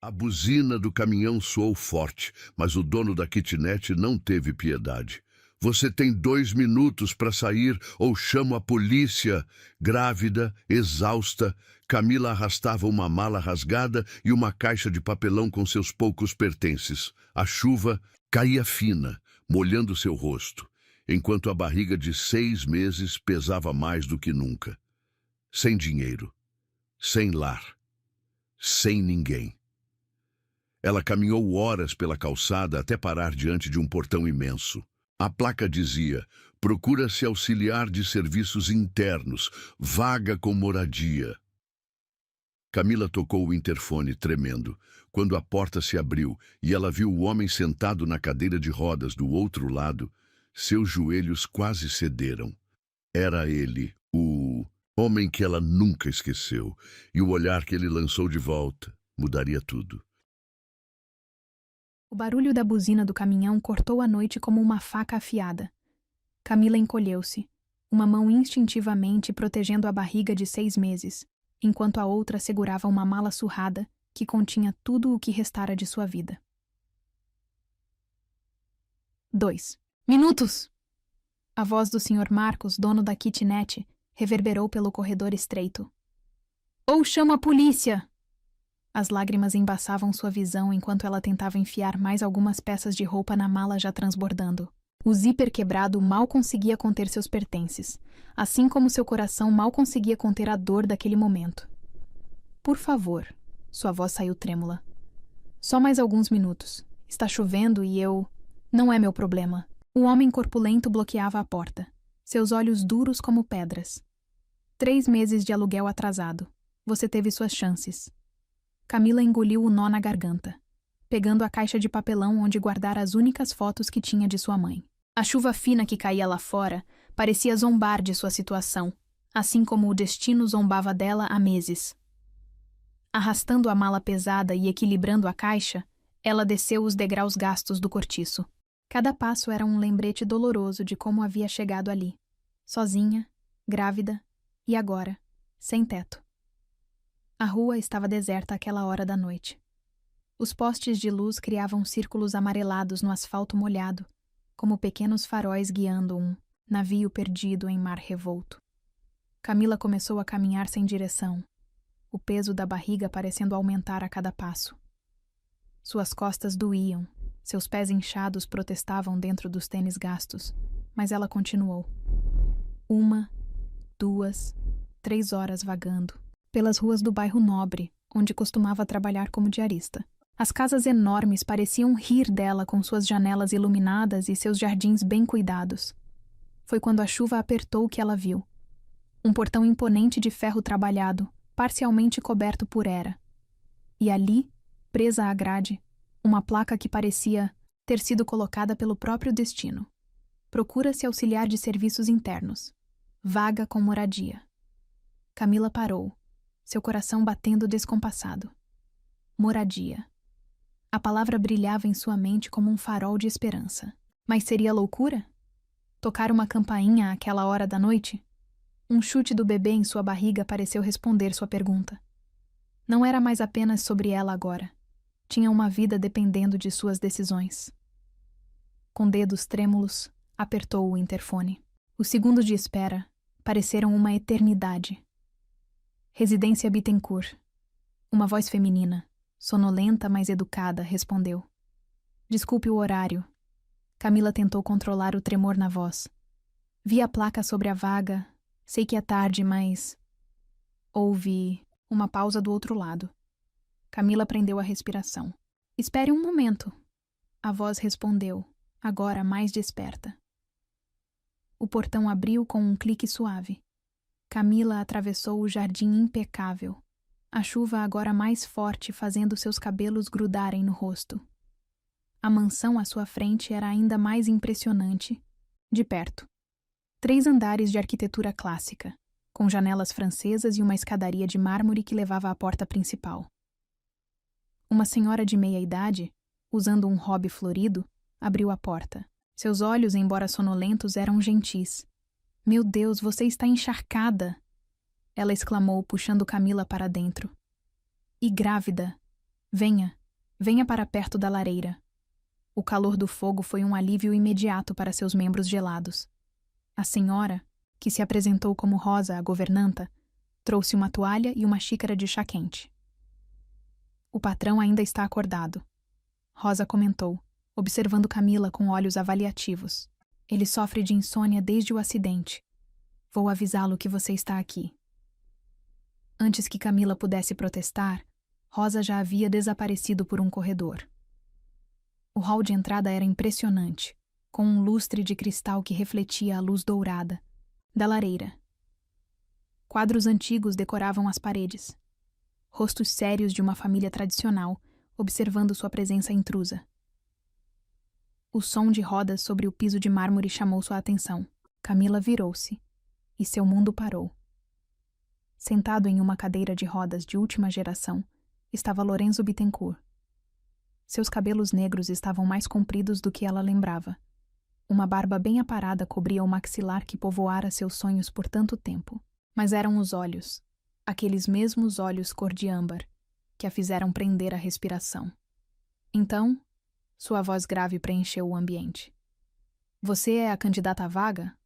A buzina do caminhão soou forte, mas o dono da kitnet não teve piedade. Você tem 2 minutos para sair ou chamo a polícia. Grávida, exausta, Camila arrastava uma mala rasgada e uma caixa de papelão com seus poucos pertences. A chuva caía fina, molhando seu rosto, enquanto a barriga de 6 meses pesava mais do que nunca. Sem dinheiro, sem lar, sem ninguém. Ela caminhou horas pela calçada até parar diante de um portão imenso. A placa dizia: procura-se auxiliar de serviços internos, vaga com moradia. Camila tocou o interfone, tremendo, quando a porta se abriu e ela viu o homem sentado na cadeira de rodas do outro lado. Seus joelhos quase cederam. Era ele, o homem que ela nunca esqueceu, e o olhar que ele lançou de volta mudaria tudo. O barulho da buzina do caminhão cortou a noite como uma faca afiada. Camila encolheu-se, uma mão instintivamente protegendo a barriga de 6 meses, enquanto a outra segurava uma mala surrada que continha tudo o que restara de sua vida. 2 minutos! A voz do Sr. Marcos, dono da kitnet, reverberou pelo corredor estreito. Ou chama a polícia! As lágrimas embaçavam sua visão enquanto ela tentava enfiar mais algumas peças de roupa na mala já transbordando. O zíper quebrado mal conseguia conter seus pertences, assim como seu coração mal conseguia conter a dor daquele momento. Por favor, sua voz saiu trêmula. Só mais alguns minutos. Está chovendo e eu... Não é meu problema. O homem corpulento bloqueava a porta, seus olhos duros como pedras. 3 meses de aluguel atrasado. Você teve suas chances. Camila engoliu o nó na garganta, pegando a caixa de papelão onde guardara as únicas fotos que tinha de sua mãe. A chuva fina que caía lá fora parecia zombar de sua situação, assim como o destino zombava dela há meses. Arrastando a mala pesada e equilibrando a caixa, ela desceu os degraus gastos do cortiço. Cada passo era um lembrete doloroso de como havia chegado ali, sozinha, grávida e agora, sem teto. A rua estava deserta àquela hora da noite. Os postes de luz criavam círculos amarelados no asfalto molhado, como pequenos faróis guiando um navio perdido em mar revolto. Camila começou a caminhar sem direção, o peso da barriga parecendo aumentar a cada passo. Suas costas doíam, seus pés inchados protestavam dentro dos tênis gastos, mas ela continuou. 1, 2, 3 horas vagando pelas ruas do bairro Nobre, onde costumava trabalhar como diarista. As casas enormes pareciam rir dela com suas janelas iluminadas e seus jardins bem cuidados. Foi quando a chuva apertou que ela viu. Um portão imponente de ferro trabalhado, parcialmente coberto por era. E ali, presa à grade, uma placa que parecia ter sido colocada pelo próprio destino. Procura-se auxiliar de serviços internos. Vaga com moradia. Camila parou, seu coração batendo descompassado. Moradia. A palavra brilhava em sua mente como um farol de esperança. Mas seria loucura? Tocar uma campainha àquela hora da noite? Um chute do bebê em sua barriga pareceu responder sua pergunta. Não era mais apenas sobre ela agora. Tinha uma vida dependendo de suas decisões. Com dedos trêmulos, apertou o interfone. Os segundos de espera pareceram uma eternidade. Residência Bittencourt. Uma voz feminina, sonolenta mas educada, respondeu. Desculpe o horário. Camila tentou controlar o tremor na voz. Vi a placa sobre a vaga. Sei que é tarde, mas... Houve uma pausa do outro lado. Camila prendeu a respiração. Espere um momento. A voz respondeu, agora mais desperta. O portão abriu com um clique suave. Camila atravessou o jardim impecável, a chuva agora mais forte fazendo seus cabelos grudarem no rosto. A mansão à sua frente era ainda mais impressionante, de perto. 3 andares de arquitetura clássica, com janelas francesas e uma escadaria de mármore que levava à porta principal. Uma senhora de meia-idade, usando um robe florido, abriu a porta. Seus olhos, embora sonolentos, eram gentis. Meu Deus, você está encharcada! Ela exclamou, puxando Camila para dentro. E grávida. Venha, venha para perto da lareira. O calor do fogo foi um alívio imediato para seus membros gelados. A senhora, que se apresentou como Rosa, a governanta, trouxe uma toalha e uma xícara de chá quente. O patrão ainda está acordado. Rosa comentou, observando Camila com olhos avaliativos. Ele sofre de insônia desde o acidente. Vou avisá-lo que você está aqui. Antes que Camila pudesse protestar, Rosa já havia desaparecido por um corredor. O hall de entrada era impressionante, com um lustre de cristal que refletia a luz dourada da lareira. Quadros antigos decoravam as paredes. Rostos sérios de uma família tradicional, observando sua presença intrusa. O som de rodas sobre o piso de mármore chamou sua atenção. Camila virou-se, e seu mundo parou. Sentado em uma cadeira de rodas de última geração, estava Lorenzo Bittencourt. Seus cabelos negros estavam mais compridos do que ela lembrava. Uma barba bem aparada cobria o maxilar que povoara seus sonhos por tanto tempo. Mas eram os olhos, aqueles mesmos olhos cor de âmbar, que a fizeram prender a respiração. Então, sua voz grave preencheu o ambiente. Você é a candidata à vaga?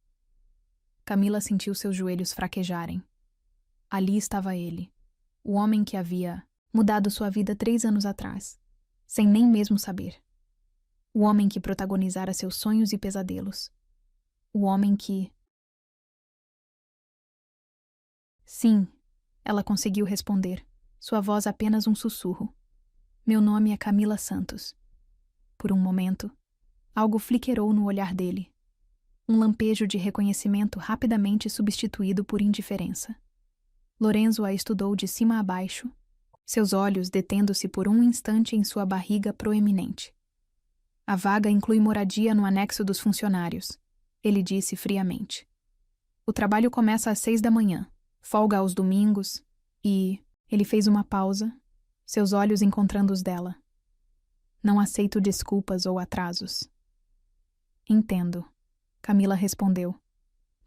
Camila sentiu seus joelhos fraquejarem. Ali estava ele, o homem que havia mudado sua vida 3 anos atrás, sem nem mesmo saber. O homem que protagonizara seus sonhos e pesadelos. O homem que... Sim, ela conseguiu responder, sua voz apenas um sussurro. Meu nome é Camila Santos. Por um momento, algo fliquerou no olhar dele. Um lampejo de reconhecimento rapidamente substituído por indiferença. Lorenzo a estudou de cima a baixo, seus olhos detendo-se por um instante em sua barriga proeminente. A vaga inclui moradia no anexo dos funcionários, ele disse friamente. O trabalho começa às 6 da manhã, folga aos domingos e... Ele fez uma pausa, seus olhos encontrando os dela. Não aceito desculpas ou atrasos. Entendo, Camila respondeu,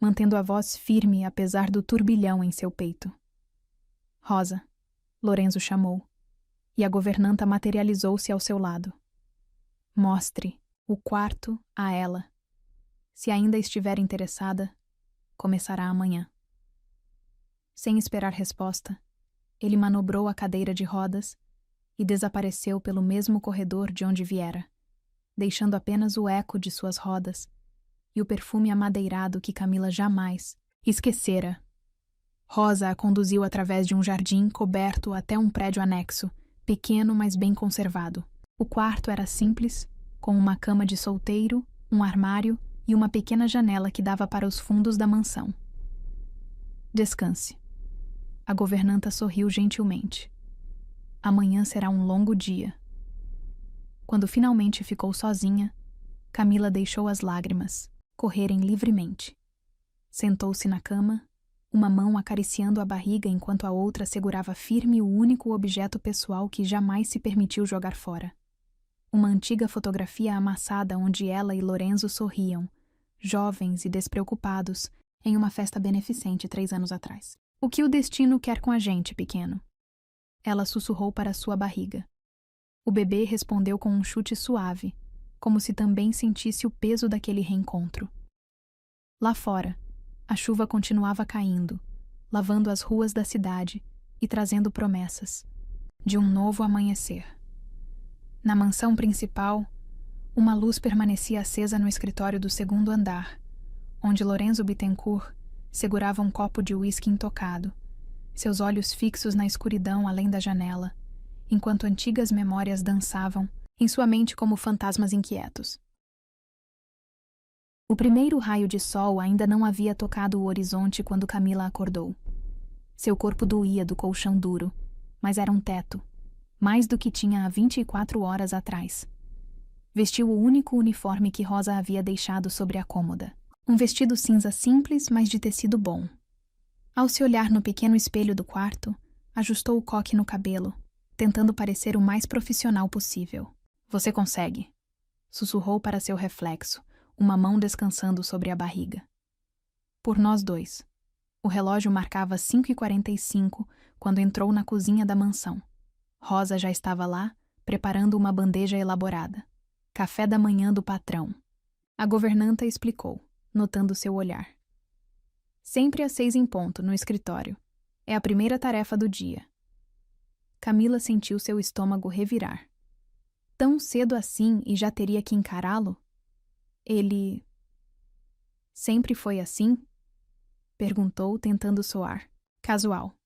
mantendo a voz firme apesar do turbilhão em seu peito. Rosa, Lorenzo chamou, e a governanta materializou-se ao seu lado. Mostre o quarto a ela. Se ainda estiver interessada, começará amanhã. Sem esperar resposta, ele manobrou a cadeira de rodas e desapareceu pelo mesmo corredor de onde viera, deixando apenas o eco de suas rodas e o perfume amadeirado que Camila jamais esquecera. Rosa a conduziu através de um jardim coberto até um prédio anexo, pequeno mas bem conservado. O quarto era simples, com uma cama de solteiro, um armário e uma pequena janela que dava para os fundos da mansão. Descanse. A governanta sorriu gentilmente. Amanhã será um longo dia. Quando finalmente ficou sozinha, Camila deixou as lágrimas correrem livremente. Sentou-se na cama, uma mão acariciando a barriga enquanto a outra segurava firme o único objeto pessoal que jamais se permitiu jogar fora. Uma antiga fotografia amassada onde ela e Lorenzo sorriam, jovens e despreocupados, em uma festa beneficente 3 anos atrás. O que o destino quer com a gente, pequeno? Ela sussurrou para sua barriga. O bebê respondeu com um chute suave, como se também sentisse o peso daquele reencontro. Lá fora, a chuva continuava caindo, lavando as ruas da cidade e trazendo promessas de um novo amanhecer. Na mansão principal, uma luz permanecia acesa no escritório do 2º andar, onde Lorenzo Bittencourt segurava um copo de uísque intocado, seus olhos fixos na escuridão além da janela, enquanto antigas memórias dançavam em sua mente como fantasmas inquietos. O primeiro raio de sol ainda não havia tocado o horizonte quando Camila acordou. Seu corpo doía do colchão duro, mas era um teto, mais do que tinha há 24 horas atrás. Vestiu o único uniforme que Rosa havia deixado sobre a cômoda. Um vestido cinza simples, mas de tecido bom. Ao se olhar no pequeno espelho do quarto, ajustou o coque no cabelo, tentando parecer o mais profissional possível. Você consegue, sussurrou para seu reflexo, uma mão descansando sobre a barriga. Por nós dois. O relógio marcava 5h45 quando entrou na cozinha da mansão. Rosa já estava lá, preparando uma bandeja elaborada. Café da manhã do patrão. A governanta explicou, notando seu olhar. Sempre às 6 em ponto, no escritório. É a primeira tarefa do dia. Camila sentiu seu estômago revirar. Tão cedo assim e já teria que encará-lo? Ele... sempre foi assim? Perguntou, tentando soar. Casual.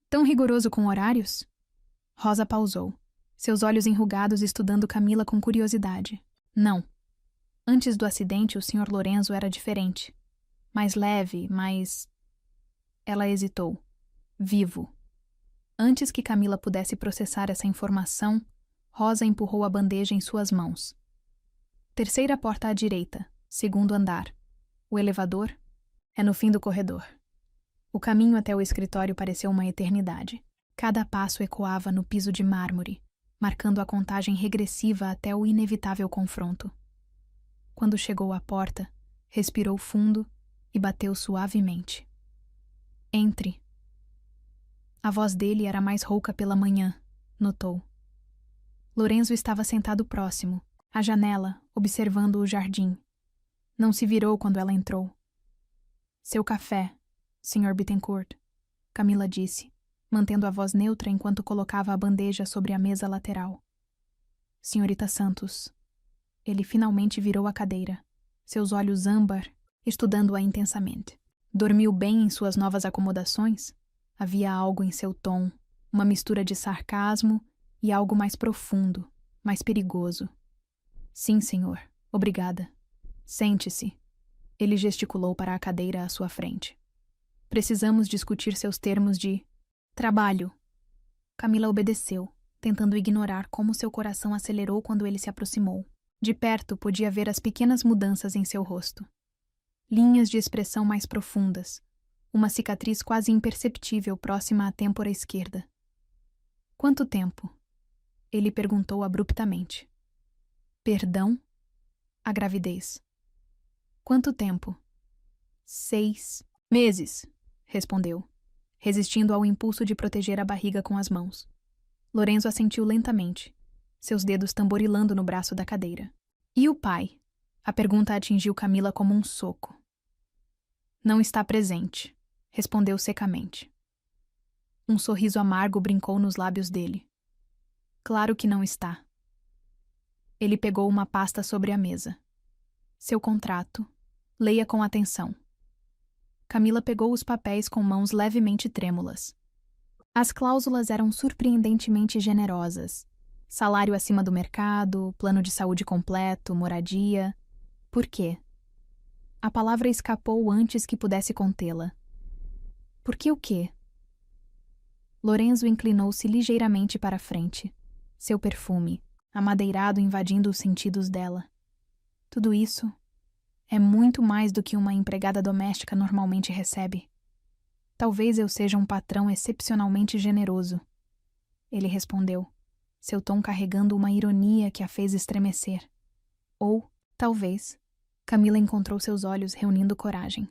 Tão rigoroso com horários? Rosa pausou, seus olhos enrugados estudando Camila com curiosidade. Não. Antes do acidente, o Sr. Lorenzo era diferente. Mais leve, mais... Ela hesitou. Vivo. Antes que Camila pudesse processar essa informação, Rosa empurrou a bandeja em suas mãos. Terceira porta à direita, segundo andar. O elevador é no fim do corredor. O caminho até o escritório pareceu uma eternidade. Cada passo ecoava no piso de mármore, marcando a contagem regressiva até o inevitável confronto. Quando chegou à porta, respirou fundo e bateu suavemente. Entre. A voz dele era mais rouca pela manhã, notou. Lorenzo estava sentado próximo, à janela, observando o jardim. Não se virou quando ela entrou. Seu café, Sr. Bittencourt, Camila disse, mantendo a voz neutra enquanto colocava a bandeja sobre a mesa lateral. Senhorita Santos. Ele finalmente virou a cadeira, seus olhos âmbar, estudando-a intensamente. Dormiu bem em suas novas acomodações? Havia algo em seu tom, uma mistura de sarcasmo e algo mais profundo, mais perigoso. Sim, senhor. Obrigada. Sente-se. Ele gesticulou para a cadeira à sua frente. Precisamos discutir seus termos de trabalho. Camila obedeceu, tentando ignorar como seu coração acelerou quando ele se aproximou. De perto podia ver as pequenas mudanças em seu rosto. Linhas de expressão mais profundas, uma cicatriz quase imperceptível próxima à têmpora esquerda. Quanto tempo? Ele perguntou abruptamente. Perdão? A gravidez. Quanto tempo? 6 meses, respondeu, resistindo ao impulso de proteger a barriga com as mãos. Lorenzo assentiu lentamente, seus dedos tamborilando no braço da cadeira. E o pai? A pergunta atingiu Camila como um soco. Não está presente, respondeu secamente. Um sorriso amargo brincou nos lábios dele. Claro que não está. Ele pegou uma pasta sobre a mesa. Seu contrato. Leia com atenção. Camila pegou os papéis com mãos levemente trêmulas. As cláusulas eram surpreendentemente generosas. Salário acima do mercado, plano de saúde completo, moradia. Por quê? A palavra escapou antes que pudesse contê-la. Por que o quê? Lorenzo inclinou-se ligeiramente para a frente. Seu perfume, amadeirado, invadindo os sentidos dela. Tudo isso é muito mais do que uma empregada doméstica normalmente recebe. Talvez eu seja um patrão excepcionalmente generoso. Ele respondeu, seu tom carregando uma ironia que a fez estremecer. Ou, talvez, Camila encontrou seus olhos reunindo coragem.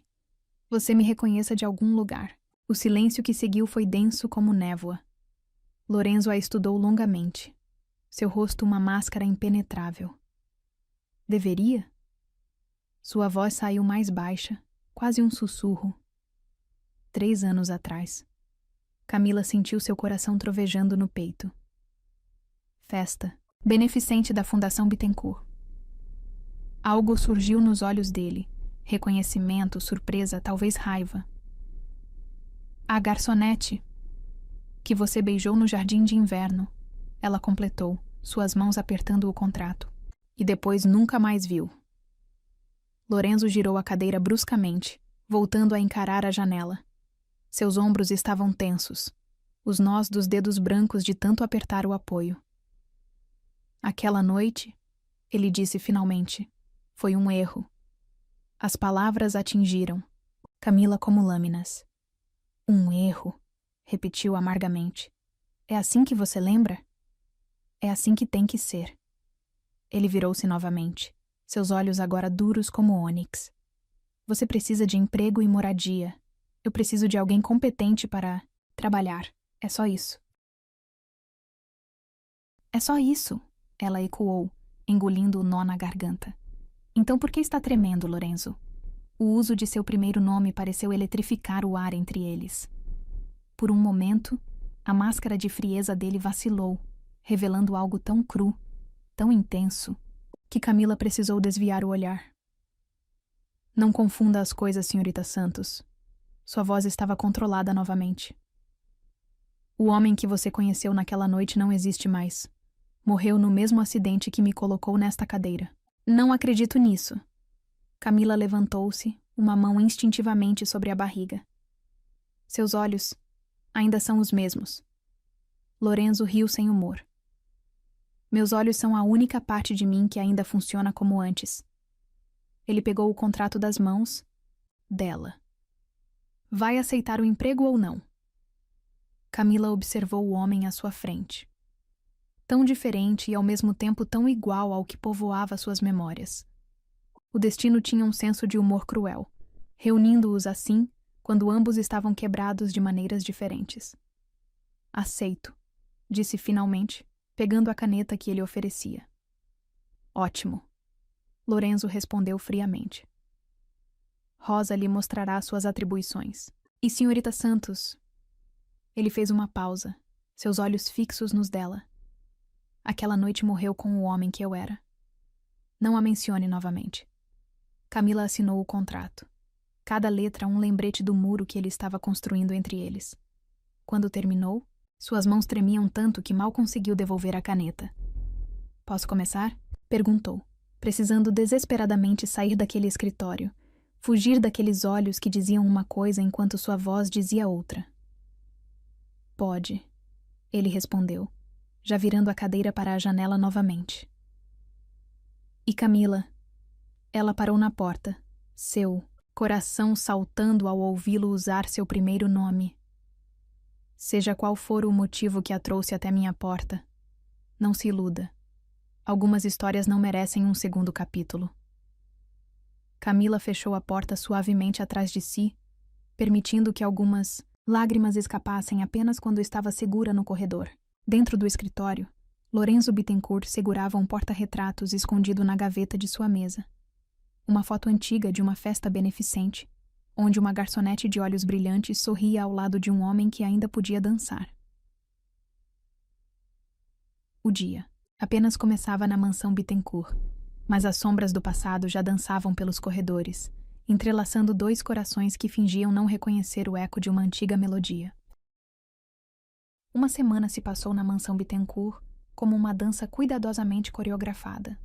Você me reconheça de algum lugar. O silêncio que seguiu foi denso como névoa. Lorenzo a estudou longamente. Seu rosto uma máscara impenetrável. Deveria? Sua voz saiu mais baixa, quase um sussurro. 3 anos atrás. Camila sentiu seu coração trovejando no peito. Festa. Beneficente da Fundação Bittencourt. Algo surgiu nos olhos dele. Reconhecimento, surpresa, talvez raiva. A garçonete que você beijou no jardim de inverno, ela completou, suas mãos apertando o contrato. E depois nunca mais viu. Lorenzo girou a cadeira bruscamente, voltando a encarar a janela. Seus ombros estavam tensos, os nós dos dedos brancos de tanto apertar o apoio. Aquela noite, ele disse finalmente, foi um erro. As palavras atingiram, Camila como lâminas. Um erro, repetiu amargamente. É assim que você lembra? É assim que tem que ser. Ele virou-se novamente, seus olhos agora duros como ônix. Você precisa de emprego e moradia. Eu preciso de alguém competente para trabalhar. É só isso. É só isso, ela ecoou, engolindo o nó na garganta. Então por que está tremendo, Lorenzo? O uso de seu primeiro nome pareceu eletrificar o ar entre eles. Por um momento, a máscara de frieza dele vacilou, revelando algo tão cru, tão intenso, que Camila precisou desviar o olhar. Não confunda as coisas, senhorita Santos. Sua voz estava controlada novamente. O homem que você conheceu naquela noite não existe mais. Morreu no mesmo acidente que me colocou nesta cadeira. Não acredito nisso. Camila levantou-se, uma mão instintivamente sobre a barriga. Seus olhos ainda são os mesmos. Lorenzo riu sem humor. Meus olhos são a única parte de mim que ainda funciona como antes. Ele pegou o contrato das mãos dela. Vai aceitar o emprego ou não? Camila observou o homem à sua frente. Tão diferente e ao mesmo tempo tão igual ao que povoava suas memórias. O destino tinha um senso de humor cruel, reunindo-os assim quando ambos estavam quebrados de maneiras diferentes. Aceito, disse finalmente, pegando a caneta que ele oferecia. Ótimo. Lorenzo respondeu friamente. Rosa lhe mostrará suas atribuições. E senhorita Santos? Ele fez uma pausa, seus olhos fixos nos dela. Aquela noite morreu com o homem que eu era. Não a mencione novamente. Camila assinou o contrato. Cada letra um lembrete do muro que ele estava construindo entre eles. Quando terminou, suas mãos tremiam tanto que mal conseguiu devolver a caneta. Posso começar? Perguntou, precisando desesperadamente sair daquele escritório, fugir daqueles olhos que diziam uma coisa enquanto sua voz dizia outra. Pode, ele respondeu, já virando a cadeira para a janela novamente. E Camila? Ela parou na porta, seu coração saltando ao ouvi-lo usar seu primeiro nome. Seja qual for o motivo que a trouxe até minha porta, não se iluda. Algumas histórias não merecem um segundo capítulo. Camila fechou a porta suavemente atrás de si, permitindo que algumas lágrimas escapassem apenas quando estava segura no corredor. Dentro do escritório, Lorenzo Bittencourt segurava um porta-retratos escondido na gaveta de sua mesa. Uma foto antiga de uma festa beneficente, onde uma garçonete de olhos brilhantes sorria ao lado de um homem que ainda podia dançar. O dia apenas começava na mansão Bittencourt, mas as sombras do passado já dançavam pelos corredores, entrelaçando dois corações que fingiam não reconhecer o eco de uma antiga melodia. Uma semana se passou na mansão Bittencourt como uma dança cuidadosamente coreografada.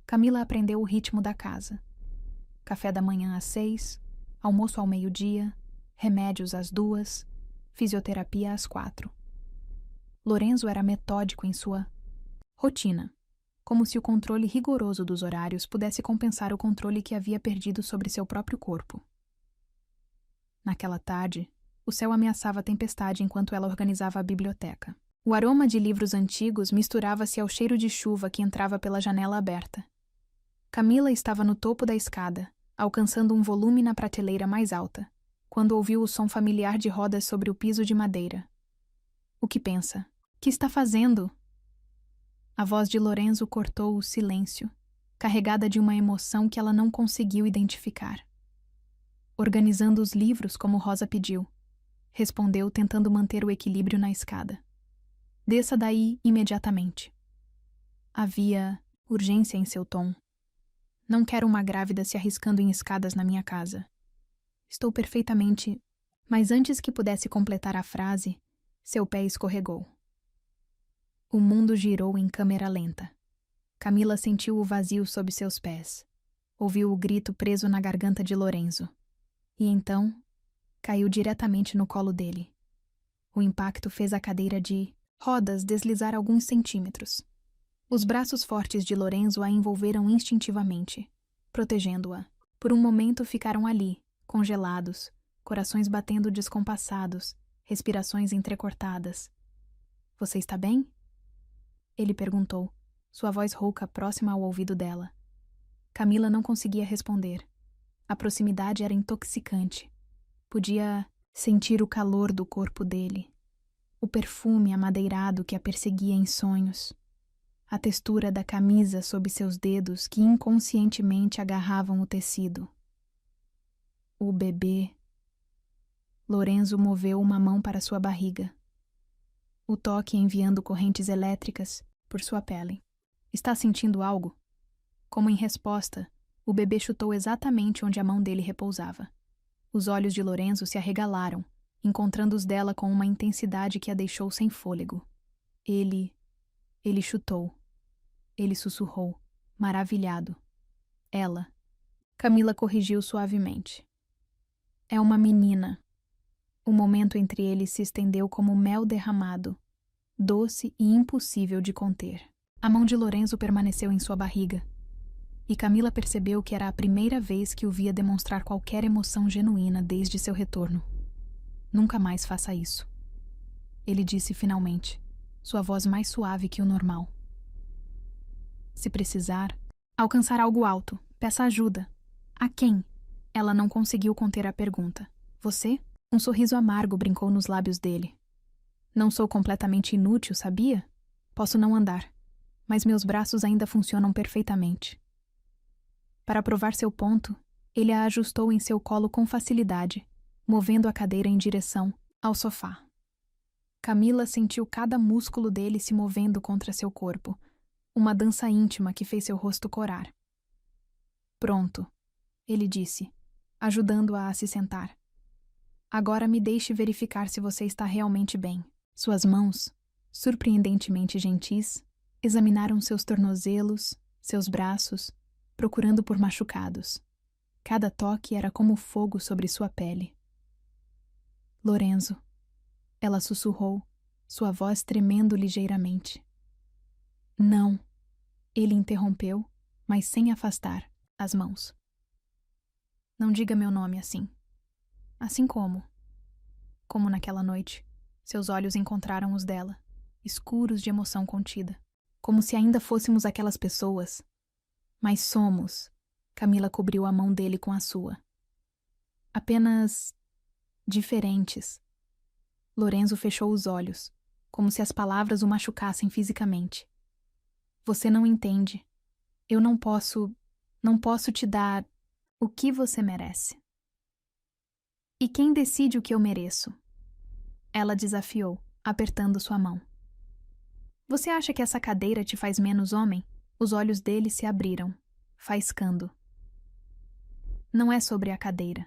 Camila aprendeu o ritmo da casa. Café da manhã às 6, almoço ao meio-dia, remédios às 2, fisioterapia às 4. Lorenzo era metódico em sua rotina, como se o controle rigoroso dos horários pudesse compensar o controle que havia perdido sobre seu próprio corpo. Naquela tarde, o céu ameaçava tempestade enquanto ela organizava a biblioteca. O aroma de livros antigos misturava-se ao cheiro de chuva que entrava pela janela aberta. Camila estava no topo da escada, alcançando um volume na prateleira mais alta, quando ouviu o som familiar de rodas sobre o piso de madeira. O que pensa? Que está fazendo? A voz de Lorenzo cortou o silêncio, carregada de uma emoção que ela não conseguiu identificar. Organizando os livros como Rosa pediu, respondeu tentando manter o equilíbrio na escada. Desça daí imediatamente. Havia urgência em seu tom. Não quero uma grávida se arriscando em escadas na minha casa. Estou perfeitamente... Mas antes que pudesse completar a frase, seu pé escorregou. O mundo girou em câmera lenta. Camila sentiu o vazio sob seus pés. Ouviu o grito preso na garganta de Lorenzo. E então, caiu diretamente no colo dele. O impacto fez a cadeira de rodas deslizar alguns centímetros. Os braços fortes de Lorenzo a envolveram instintivamente, protegendo-a. Por um momento ficaram ali, congelados, corações batendo descompassados, respirações entrecortadas. — Você está bem? Ele perguntou, sua voz rouca próxima ao ouvido dela. Camila não conseguia responder. A proximidade era intoxicante. Podia sentir o calor do corpo dele. o perfume amadeirado que a perseguia em sonhos, a textura da camisa sob seus dedos que inconscientemente agarravam o tecido. O bebê. Lorenzo moveu uma mão para sua barriga. O toque enviando correntes elétricas por sua pele. Está sentindo algo? Como em resposta, o bebê chutou exatamente onde a mão dele repousava. Os olhos de Lorenzo se arregalaram, encontrando os dela com uma intensidade que a deixou sem fôlego. Ele chutou. Ele sussurrou, maravilhado. Ela. Camila corrigiu suavemente. É uma menina. O momento entre eles se estendeu como mel derramado, doce e impossível de conter. A mão de Lorenzo permaneceu em sua barriga, e Camila percebeu que era a primeira vez que o via demonstrar qualquer emoção genuína desde seu retorno. Nunca mais faça isso. Ele disse finalmente, sua voz mais suave que o normal. Se precisar, alcançar algo alto, peça ajuda. A quem? Ela não conseguiu conter a pergunta. Você? Um sorriso amargo brincou nos lábios dele. Não sou completamente inútil, sabia? Posso não andar, mas meus braços ainda funcionam perfeitamente. Para provar seu ponto, ele a ajustou em seu colo com facilidade, movendo a cadeira em direção ao sofá. Camila sentiu cada músculo dele se movendo contra seu corpo, uma dança íntima que fez seu rosto corar. Pronto, ele disse, ajudando-a a se sentar. Agora me deixe verificar se você está realmente bem. Suas mãos, surpreendentemente gentis, examinaram seus tornozelos, seus braços, procurando por machucados. Cada toque era como fogo sobre sua pele. Lorenzo, ela sussurrou, sua voz tremendo ligeiramente. Não, ele interrompeu, mas sem afastar as mãos. Não diga meu nome assim. Assim como naquela noite, seus olhos encontraram os dela, escuros de emoção contida, como se ainda fôssemos aquelas pessoas. Mas somos. Camila cobriu a mão dele com a sua. Apenas diferentes. Lorenzo fechou os olhos, como se as palavras o machucassem fisicamente. Você não entende. Eu não posso te dar o que você merece. E quem decide o que eu mereço? Ela desafiou, apertando sua mão. Você acha que essa cadeira te faz menos homem? Os olhos dele se abriram, faiscando. Não é sobre a cadeira.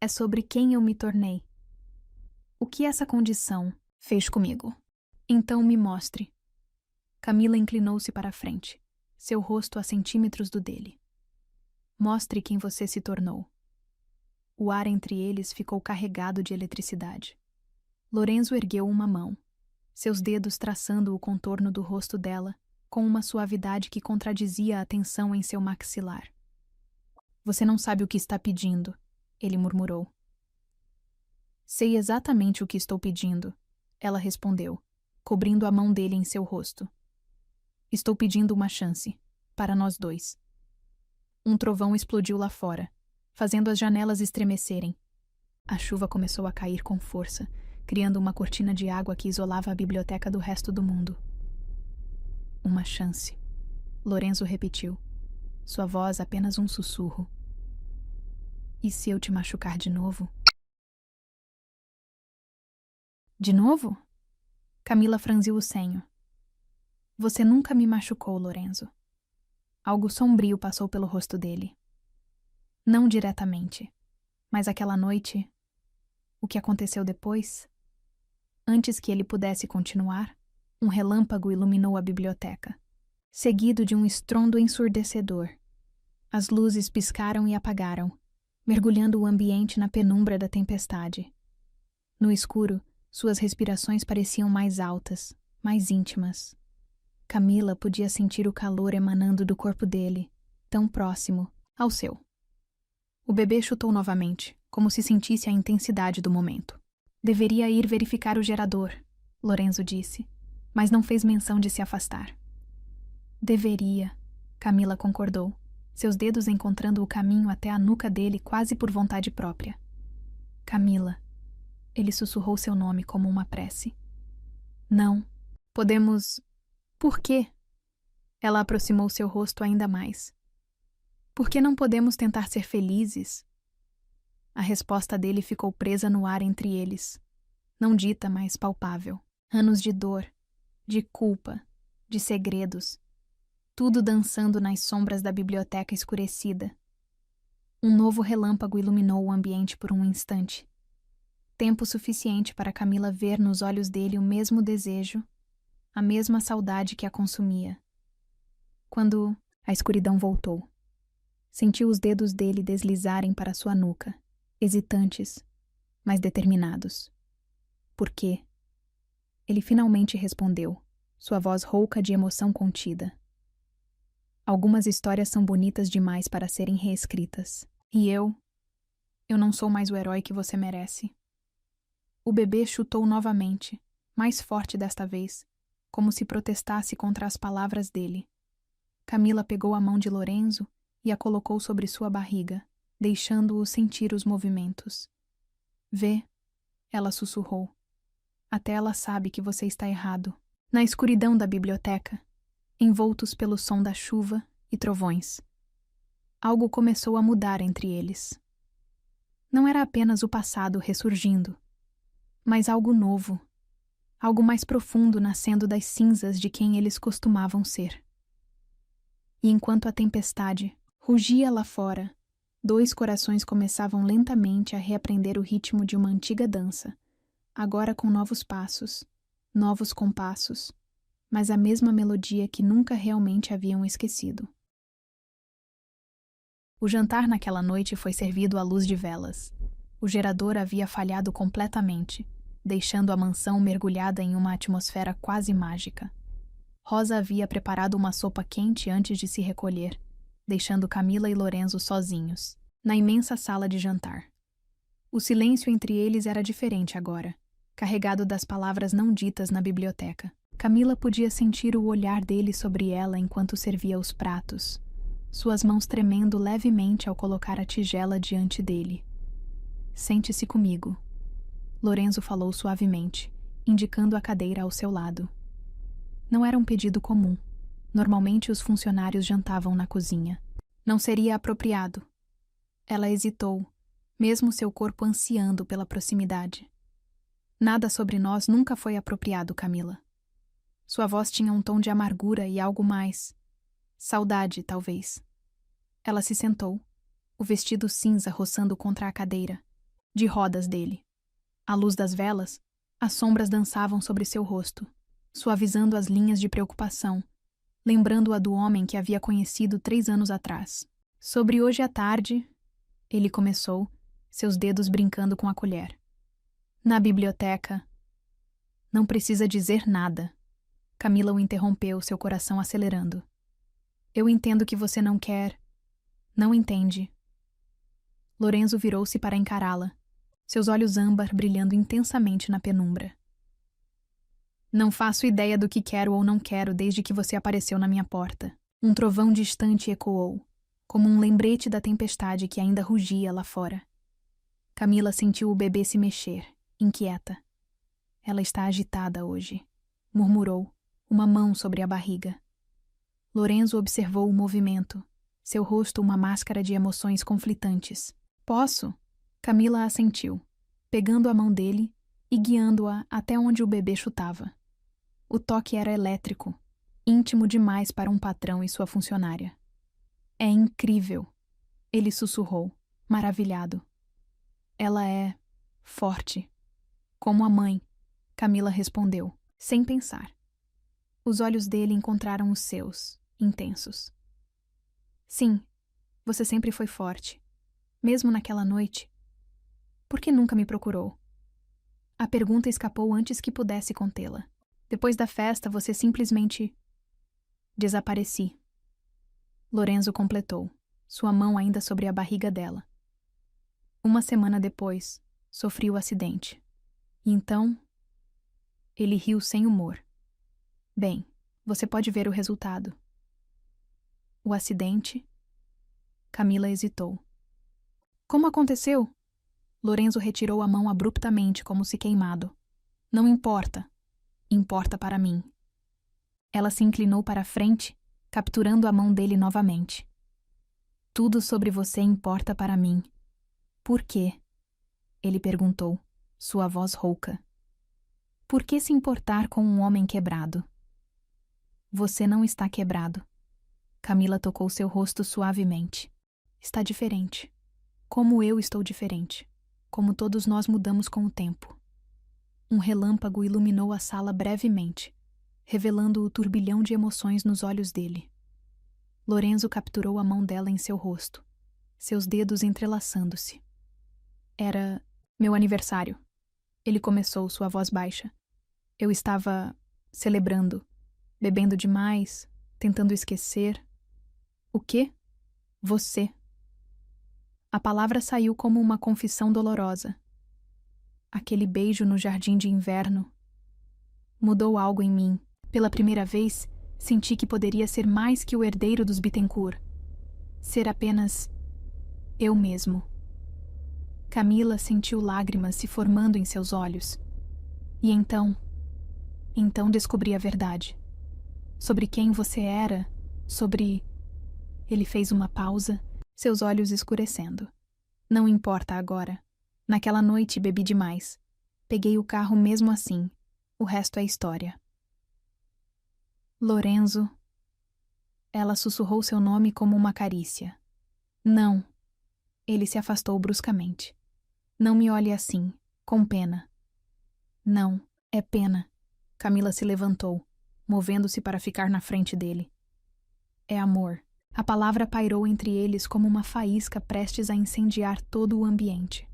É sobre quem eu me tornei. O que essa condição fez comigo? Então me mostre. Camila inclinou-se para a frente, seu rosto a centímetros do dele. Mostre quem você se tornou. O ar entre eles ficou carregado de eletricidade. Lorenzo ergueu uma mão, seus dedos traçando o contorno do rosto dela, com uma suavidade que contradizia a tensão em seu maxilar. Você não sabe o que está pedindo, ele murmurou. Sei exatamente o que estou pedindo, ela respondeu, cobrindo a mão dele em seu rosto. Estou pedindo uma chance, para nós dois. Um trovão explodiu lá fora, fazendo as janelas estremecerem. A chuva começou a cair com força, criando uma cortina de água que isolava a biblioteca do resto do mundo. Uma chance. Lorenzo repetiu, sua voz apenas um sussurro. E se eu te machucar de novo? De novo? Camila franziu o senho. Você nunca me machucou, Lorenzo. Algo sombrio passou pelo rosto dele. Não diretamente, mas aquela noite, o que aconteceu depois? Antes que ele pudesse continuar, um relâmpago iluminou a biblioteca, seguido de um estrondo ensurdecedor. As luzes piscaram e apagaram, mergulhando o ambiente na penumbra da tempestade. No escuro, suas respirações pareciam mais altas, mais íntimas. Camila podia sentir o calor emanando do corpo dele, tão próximo ao seu. O bebê chutou novamente, como se sentisse a intensidade do momento. Deveria ir verificar o gerador, Lorenzo disse, mas não fez menção de se afastar. Deveria, Camila concordou, seus dedos encontrando o caminho até a nuca dele quase por vontade própria. Camila. Ele sussurrou seu nome como uma prece. Não. Podemos... Por quê? Ela aproximou seu rosto ainda mais. Por que não podemos tentar ser felizes? A resposta dele ficou presa no ar entre eles. Não dita, mas palpável. Anos de dor, de culpa, de segredos. Tudo dançando nas sombras da biblioteca escurecida. Um novo relâmpago iluminou o ambiente por um instante. Tempo suficiente para Camila ver nos olhos dele o mesmo desejo, a mesma saudade que a consumia. Quando a escuridão voltou, sentiu os dedos dele deslizarem para sua nuca, hesitantes, mas determinados. Por quê? Ele finalmente respondeu, sua voz rouca de emoção contida. Algumas histórias são bonitas demais para serem reescritas. E eu não sou mais o herói que você merece. O bebê chutou novamente, mais forte desta vez, como se protestasse contra as palavras dele. Camila pegou a mão de Lorenzo e a colocou sobre sua barriga, deixando-o sentir os movimentos. Vê, ela sussurrou. Até ela sabe que você está errado. Na escuridão da biblioteca, envoltos pelo som da chuva e trovões, algo começou a mudar entre eles. Não era apenas o passado ressurgindo, mas algo novo, algo mais profundo nascendo das cinzas de quem eles costumavam ser. E enquanto a tempestade rugia lá fora, dois corações começavam lentamente a reaprender o ritmo de uma antiga dança, agora com novos passos, novos compassos, mas a mesma melodia que nunca realmente haviam esquecido. O jantar naquela noite foi servido à luz de velas. O gerador havia falhado completamente, deixando a mansão mergulhada em uma atmosfera quase mágica. Rosa havia preparado uma sopa quente antes de se recolher, deixando Camila e Lorenzo sozinhos, na imensa sala de jantar. O silêncio entre eles era diferente agora, carregado das palavras não ditas na biblioteca. Camila podia sentir o olhar dele sobre ela enquanto servia os pratos, suas mãos tremendo levemente ao colocar a tigela diante dele. Sente-se comigo, Lorenzo falou suavemente, indicando a cadeira ao seu lado. Não era um pedido comum. Normalmente os funcionários jantavam na cozinha. Não seria apropriado. Ela hesitou, mesmo seu corpo ansiando pela proximidade. Nada sobre nós nunca foi apropriado, Camila. Sua voz tinha um tom de amargura e algo mais. Saudade, talvez. Ela se sentou, o vestido cinza roçando contra a cadeira, de rodas dele. À luz das velas, as sombras dançavam sobre seu rosto, suavizando as linhas de preocupação, lembrando-a do homem que havia conhecido 3 anos atrás. Sobre hoje à tarde, ele começou, seus dedos brincando com a colher. Na biblioteca. Não precisa dizer nada. Camila o interrompeu, seu coração acelerando. Eu entendo que você não quer. Não entende. Lorenzo virou-se para encará-la, seus olhos âmbar brilhando intensamente na penumbra. Não faço ideia do que quero ou não quero desde que você apareceu na minha porta. Um trovão distante ecoou, como um lembrete da tempestade que ainda rugia lá fora. Camila sentiu o bebê se mexer, inquieta. Ela está agitada hoje, murmurou, uma mão sobre a barriga. Lorenzo observou o movimento, seu rosto uma máscara de emoções conflitantes. Posso? Camila assentiu, pegando a mão dele e guiando-a até onde o bebê chutava. O toque era elétrico, íntimo demais para um patrão e sua funcionária. É incrível, ele sussurrou, maravilhado. Ela é forte. Como a mãe, Camila respondeu, sem pensar. Os olhos dele encontraram os seus, intensos. Sim, você sempre foi forte. Mesmo naquela noite. Por que nunca me procurou? A pergunta escapou antes que pudesse contê-la. Depois da festa, você simplesmente... Desapareci. Lorenzo completou, sua mão ainda sobre a barriga dela. 1 semana depois, sofri o acidente. E então... Ele riu sem humor. Bem, você pode ver o resultado. O acidente? Camila hesitou. Como aconteceu? Lorenzo retirou a mão abruptamente, como se queimado. Não importa. importa para mim. Ela se inclinou para a frente, capturando a mão dele novamente. Tudo sobre você importa para mim. Por quê? Ele perguntou, sua voz rouca. Por que se importar com um homem quebrado? Você não está quebrado. Camila tocou seu rosto suavemente. Está diferente. Como eu estou diferente. Como todos nós mudamos com o tempo. Um relâmpago iluminou a sala brevemente, revelando o turbilhão de emoções nos olhos dele. Lorenzo capturou a mão dela em seu rosto, seus dedos entrelaçando-se. Era meu aniversário. Ele começou, sua voz baixa. Eu estava celebrando, bebendo demais, tentando esquecer. O quê? Você. A palavra saiu como uma confissão dolorosa. Aquele beijo no jardim de inverno mudou algo em mim. Pela primeira vez, senti que poderia ser mais que o herdeiro dos Bittencourt. Ser apenas eu mesmo. Camila sentiu lágrimas se formando em seus olhos. E então descobri a verdade. Sobre quem você era, sobre... Ele fez uma pausa, seus olhos escurecendo. Não importa agora. Naquela noite bebi demais. Peguei o carro mesmo assim. O resto é história. Lorenzo. Ela sussurrou seu nome como uma carícia. Não. Ele se afastou bruscamente. Não me olhe assim, com pena. Não, é pena. Camila se levantou, movendo-se para ficar na frente dele. É amor. A palavra pairou entre eles como uma faísca prestes a incendiar todo o ambiente.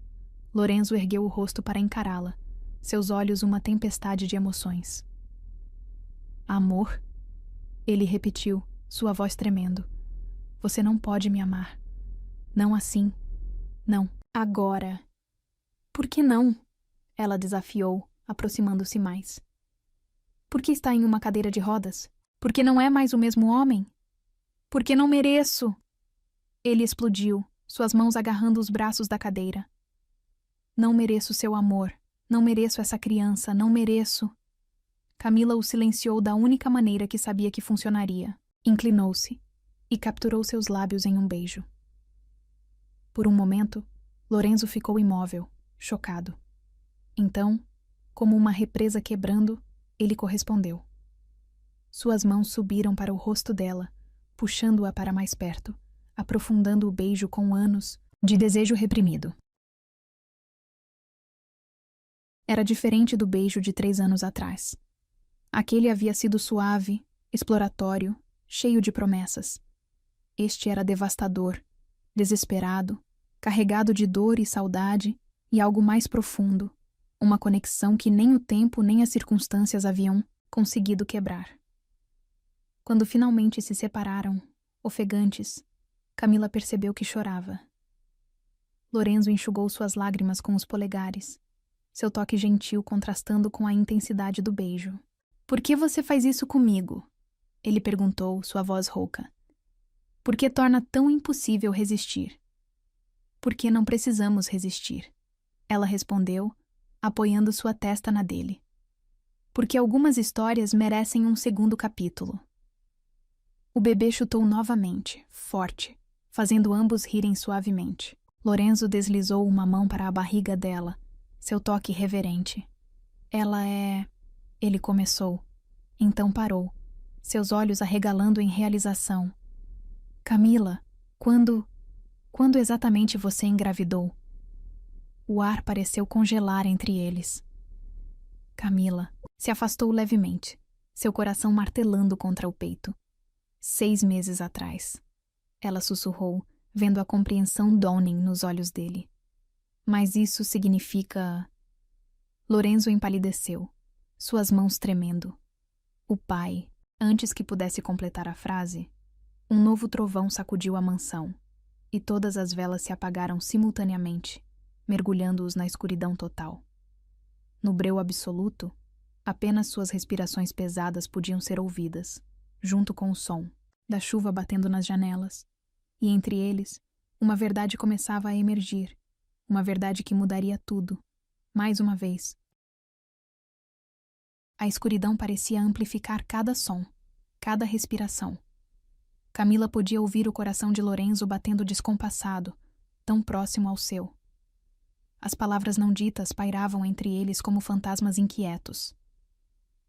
Lorenzo ergueu o rosto para encará-la, seus olhos uma tempestade de emoções. Amor? Ele repetiu, sua voz tremendo. Você não pode me amar. Não assim. Não. Agora. Por que não? Ela desafiou, aproximando-se mais. Por que está em uma cadeira de rodas? Por que não é mais o mesmo homem? Por que não mereço? Ele explodiu, suas mãos agarrando os braços da cadeira. Não mereço seu amor. Não mereço essa criança. Não mereço. Camila o silenciou da única maneira que sabia que funcionaria. Inclinou-se e capturou seus lábios em um beijo. Por um momento, Lorenzo ficou imóvel, chocado. Então, como uma represa quebrando, ele correspondeu. Suas mãos subiram para o rosto dela, puxando-a para mais perto, aprofundando o beijo com anos de desejo reprimido. Era diferente do beijo de 3 anos atrás. Aquele havia sido suave, exploratório, cheio de promessas. Este era devastador, desesperado, carregado de dor e saudade e algo mais profundo, uma conexão que nem o tempo nem as circunstâncias haviam conseguido quebrar. Quando finalmente se separaram, ofegantes, Camila percebeu que chorava. Lorenzo enxugou suas lágrimas com os polegares, seu toque gentil contrastando com a intensidade do beijo. Por que você faz isso comigo? Ele perguntou, sua voz rouca. Por que torna tão impossível resistir? Por que não precisamos resistir? Ela respondeu, apoiando sua testa na dele. Porque algumas histórias merecem um segundo capítulo. O bebê chutou novamente, forte, fazendo ambos rirem suavemente. Lorenzo deslizou uma mão para a barriga dela, seu toque reverente. Ela é... Ele começou. Então parou, seus olhos arregalando em realização. Camila, quando exatamente você engravidou? O ar pareceu congelar entre eles. Camila se afastou levemente, seu coração martelando contra o peito. 6 meses atrás. Ela sussurrou, vendo a compreensão dawning nos olhos dele. Mas isso significa... Lorenzo empalideceu, suas mãos tremendo. O pai, antes que pudesse completar a frase, um novo trovão sacudiu a mansão, e todas as velas se apagaram simultaneamente, mergulhando-os na escuridão total. No breu absoluto, apenas suas respirações pesadas podiam ser ouvidas, junto com o som da chuva batendo nas janelas, e entre eles, uma verdade começava a emergir, uma verdade que mudaria tudo, mais uma vez. A escuridão parecia amplificar cada som, cada respiração. Camila podia ouvir o coração de Lorenzo batendo descompassado, tão próximo ao seu. As palavras não ditas pairavam entre eles como fantasmas inquietos.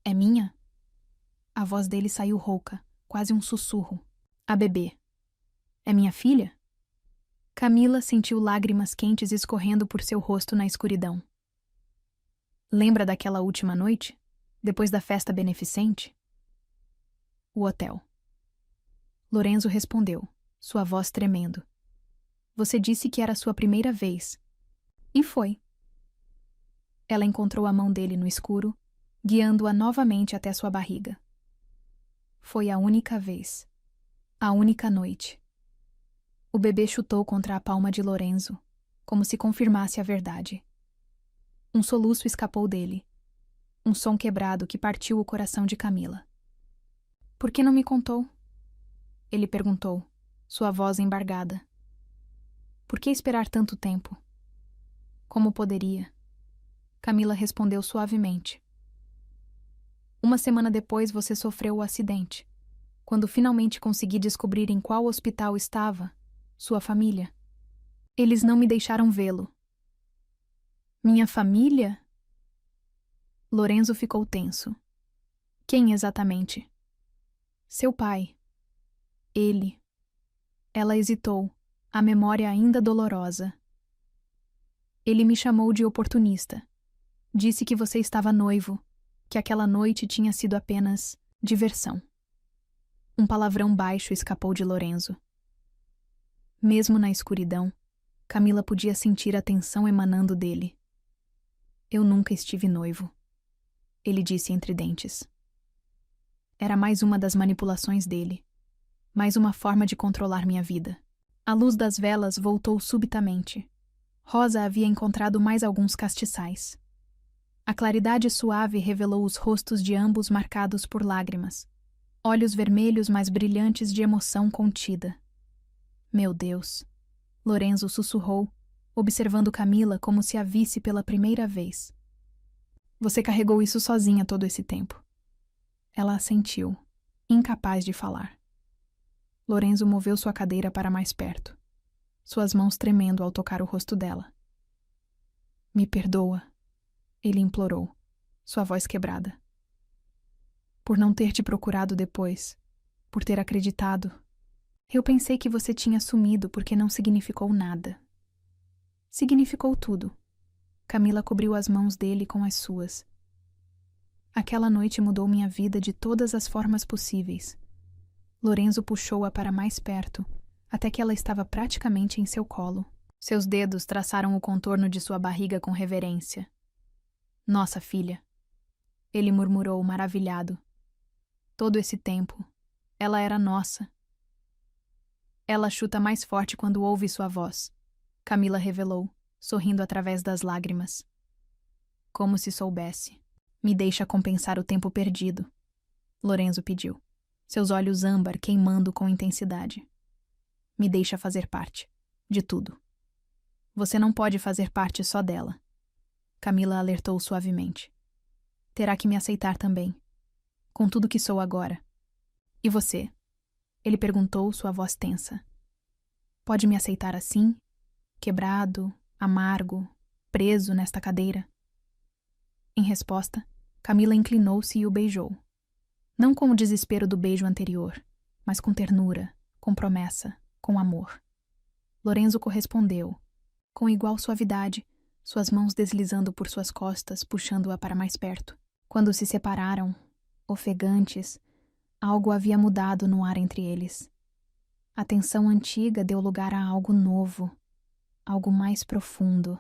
É minha? A voz dele saiu rouca, quase um sussurro. A bebê. É minha filha? Camila sentiu lágrimas quentes escorrendo por seu rosto na escuridão. Lembra daquela última noite? Depois da festa beneficente? O hotel. Lorenzo respondeu, sua voz tremendo. Você disse que era sua primeira vez. E foi. Ela encontrou a mão dele no escuro, guiando-a novamente até sua barriga. Foi a única vez. A única noite. O bebê chutou contra a palma de Lorenzo, como se confirmasse a verdade. Um soluço escapou dele. Um som quebrado que partiu o coração de Camila. Por que não me contou? Ele perguntou, sua voz embargada. Por que esperar tanto tempo? Como poderia? Camila respondeu suavemente. Uma semana depois você sofreu o acidente. Quando finalmente consegui descobrir em qual hospital estava, sua família. Eles não me deixaram vê-lo. Minha família? Lorenzo ficou tenso. Quem exatamente? Seu pai. Ele. Ela hesitou, a memória ainda dolorosa. Ele me chamou de oportunista. Disse que você estava noivo, que aquela noite tinha sido apenas diversão. Um palavrão baixo escapou de Lorenzo. Mesmo na escuridão, Camila podia sentir a tensão emanando dele. Eu nunca estive noivo, ele disse entre dentes. Era mais uma das manipulações dele, mais uma forma de controlar minha vida. A luz das velas voltou subitamente. Rosa havia encontrado mais alguns castiçais. A claridade suave revelou os rostos de ambos marcados por lágrimas, olhos vermelhos mais brilhantes de emoção contida. Meu Deus! Lorenzo sussurrou, observando Camila como se a visse pela primeira vez. Você carregou isso sozinha todo esse tempo. Ela assentiu, incapaz de falar. Lorenzo moveu sua cadeira para mais perto, suas mãos tremendo ao tocar o rosto dela. Me perdoa, ele implorou, sua voz quebrada. Por não ter te procurado depois, por ter acreditado. Eu pensei que você tinha sumido porque não significou nada. Significou tudo. Camila cobriu as mãos dele com as suas. Aquela noite mudou minha vida de todas as formas possíveis. Lorenzo puxou-a para mais perto, até que ela estava praticamente em seu colo. Seus dedos traçaram o contorno de sua barriga com reverência. Nossa filha. Ele murmurou, maravilhado. Todo esse tempo, ela era nossa. Ela chuta mais forte quando ouve sua voz, Camila revelou, sorrindo através das lágrimas. Como se soubesse. Me deixa compensar o tempo perdido. Lorenzo pediu, seus olhos âmbar queimando com intensidade. Me deixa fazer parte de tudo. Você não pode fazer parte só dela. Camila alertou suavemente. Terá que me aceitar também, com tudo que sou agora. E você? Ele perguntou, sua voz tensa. Pode me aceitar assim? Quebrado, amargo, preso nesta cadeira? Em resposta, Camila inclinou-se e o beijou. Não com o desespero do beijo anterior, mas com ternura, com promessa, com amor. Lorenzo correspondeu, com igual suavidade, suas mãos deslizando por suas costas, puxando-a para mais perto. Quando se separaram, ofegantes, algo havia mudado no ar entre eles. A tensão antiga deu lugar a algo novo, algo mais profundo.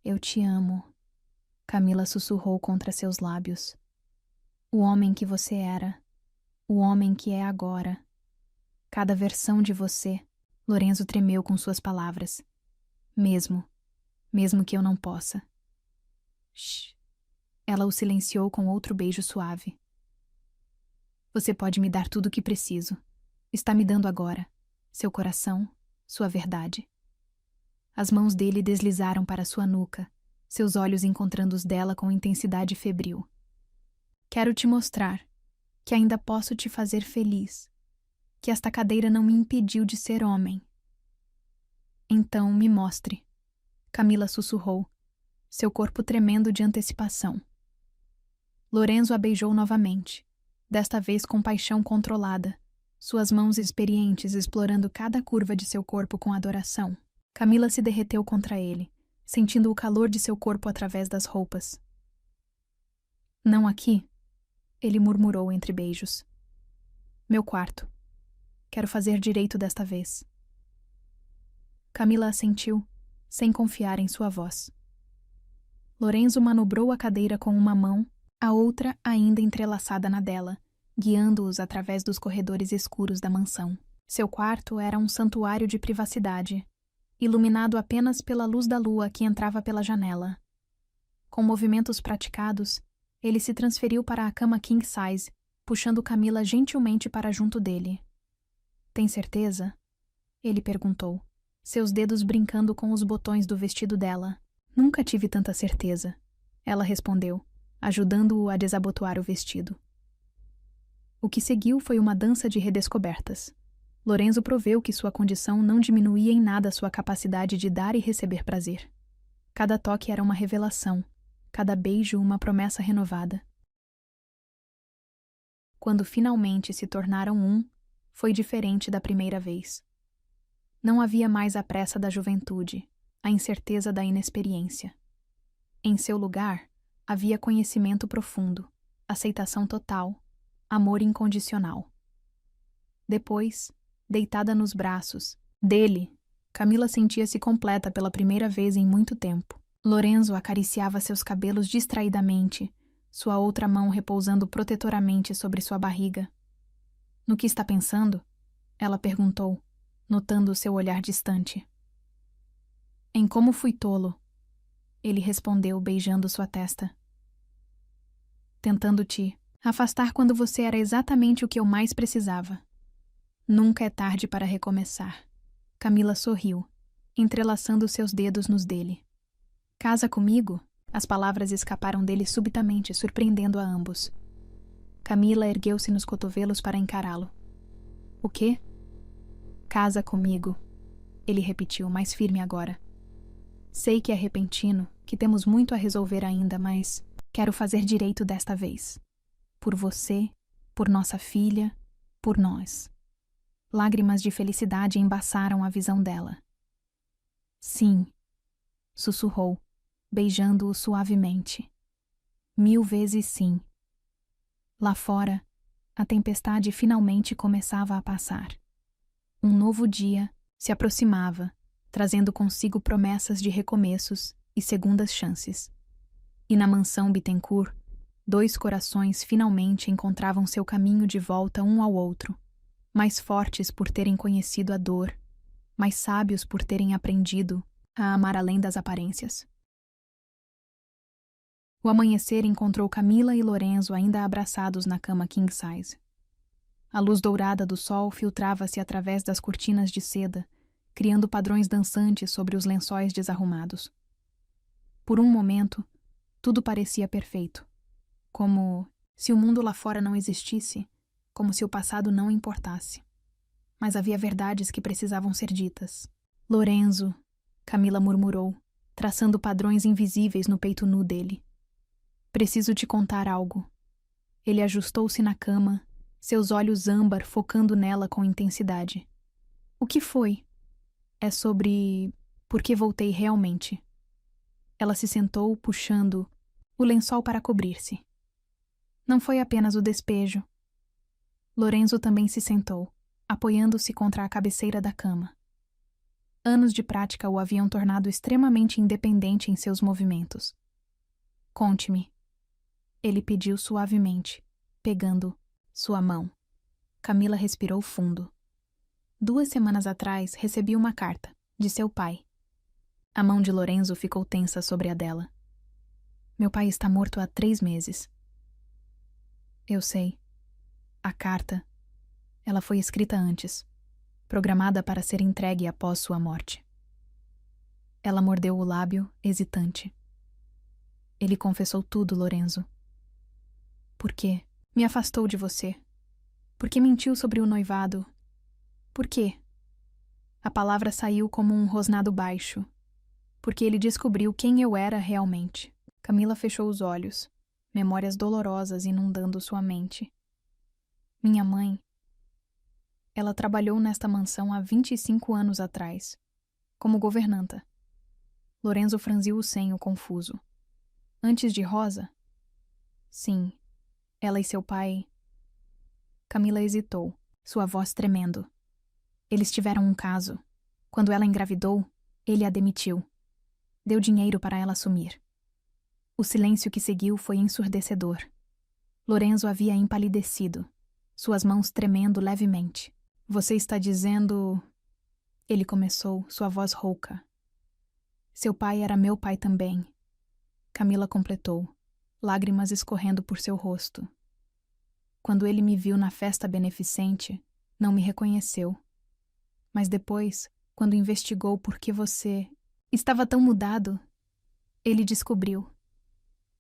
Eu te amo, Camila sussurrou contra seus lábios. O homem que você era, o homem que é agora. Cada versão de você. Lorenzo tremeu com suas palavras. Mesmo que eu não possa. Shh. Ela o silenciou com outro beijo suave. Você pode me dar tudo o que preciso. Está me dando agora. Seu coração, sua verdade. As mãos dele deslizaram para sua nuca, seus olhos encontrando os dela com intensidade febril. Quero te mostrar que ainda posso te fazer feliz, que esta cadeira não me impediu de ser homem. Então me mostre, Camila sussurrou, seu corpo tremendo de antecipação. Lorenzo a beijou novamente, desta vez com paixão controlada, suas mãos experientes explorando cada curva de seu corpo com adoração. Camila se derreteu contra ele, sentindo o calor de seu corpo através das roupas. Não aqui, ele murmurou entre beijos. Meu quarto. Quero fazer direito desta vez. Camila assentiu, sem confiar em sua voz. Lorenzo manobrou a cadeira com uma mão, a outra ainda entrelaçada na dela, guiando-os através dos corredores escuros da mansão. Seu quarto era um santuário de privacidade, iluminado apenas pela luz da lua que entrava pela janela. Com movimentos praticados, ele se transferiu para a cama king size, puxando Camila gentilmente para junto dele. Tem certeza? Ele perguntou, seus dedos brincando com os botões do vestido dela. Nunca tive tanta certeza, ela respondeu, ajudando-o a desabotoar o vestido. O que seguiu foi uma dança de redescobertas. Lorenzo proveu que sua condição não diminuía em nada sua capacidade de dar e receber prazer. Cada toque era uma revelação, cada beijo uma promessa renovada. Quando finalmente se tornaram um, foi diferente da primeira vez. Não havia mais a pressa da juventude, a incerteza da inexperiência. Em seu lugar, havia conhecimento profundo, aceitação total, amor incondicional. Depois, deitada nos braços dele, Camila sentia-se completa pela primeira vez em muito tempo. Lorenzo acariciava seus cabelos distraidamente, sua outra mão repousando protetoramente sobre sua barriga. No que está pensando? Ela perguntou, notando seu olhar distante. Em como fui tolo, ele respondeu, beijando sua testa. Tentando te afastar quando você era exatamente o que eu mais precisava. Nunca é tarde para recomeçar. Camila sorriu, entrelaçando seus dedos nos dele. Casa comigo? As palavras escaparam dele subitamente, surpreendendo a ambos. Camila ergueu-se nos cotovelos para encará-lo. O quê? Casa comigo, ele repetiu, mais firme agora. Sei que é repentino, que temos muito a resolver ainda, mas quero fazer direito desta vez. Por você, por nossa filha, por nós. Lágrimas de felicidade embaçaram a visão dela. Sim, sussurrou, beijando-o suavemente. 1000 vezes sim. Lá fora, a tempestade finalmente começava a passar. Um novo dia se aproximava, trazendo consigo promessas de recomeços e segundas chances. E na mansão Bittencourt, 2 corações finalmente encontravam seu caminho de volta um ao outro, mais fortes por terem conhecido a dor, mais sábios por terem aprendido a amar além das aparências. O amanhecer encontrou Camila e Lorenzo ainda abraçados na cama king size. A luz dourada do sol filtrava-se através das cortinas de seda, criando padrões dançantes sobre os lençóis desarrumados. Por um momento, tudo parecia perfeito, como se o mundo lá fora não existisse, como se o passado não importasse. Mas havia verdades que precisavam ser ditas. Lorenzo, Camila murmurou, traçando padrões invisíveis no peito nu dele. Preciso te contar algo. Ele ajustou-se na cama, seus olhos âmbar focando nela com intensidade. O que foi? É sobre por que voltei realmente. Ela se sentou, puxando o lençol para cobrir-se. Não foi apenas o despejo. Lorenzo também se sentou, apoiando-se contra a cabeceira da cama. Anos de prática o haviam tornado extremamente independente em seus movimentos. Conte-me. Ele pediu suavemente, pegando sua mão. Camila respirou fundo. 2 semanas atrás recebi uma carta, de seu pai. A mão de Lorenzo ficou tensa sobre a dela. Meu pai está morto há 3 meses. Eu sei. A carta, ela foi escrita antes, programada para ser entregue após sua morte. Ela mordeu o lábio, hesitante. Ele confessou tudo, Lorenzo. Por quê? Me afastou de você. Por que mentiu sobre o noivado? Por quê? A palavra saiu como um rosnado baixo. Porque ele descobriu quem eu era realmente. Camila fechou os olhos, memórias dolorosas inundando sua mente. Minha mãe. Ela trabalhou nesta mansão há 25 anos atrás, como governanta. Lorenzo franziu o senho confuso. Antes de Rosa? Sim. Ela e seu pai... Camila hesitou, sua voz tremendo. Eles tiveram um caso. Quando ela engravidou, ele a demitiu. Deu dinheiro para ela assumir. O silêncio que seguiu foi ensurdecedor. Lorenzo havia empalidecido, suas mãos tremendo levemente. Você está dizendo... Ele começou, sua voz rouca. Seu pai era meu pai também. Camila completou, lágrimas escorrendo por seu rosto. Quando ele me viu na festa beneficente, não me reconheceu. Mas depois, quando investigou por que você estava tão mudado, ele descobriu.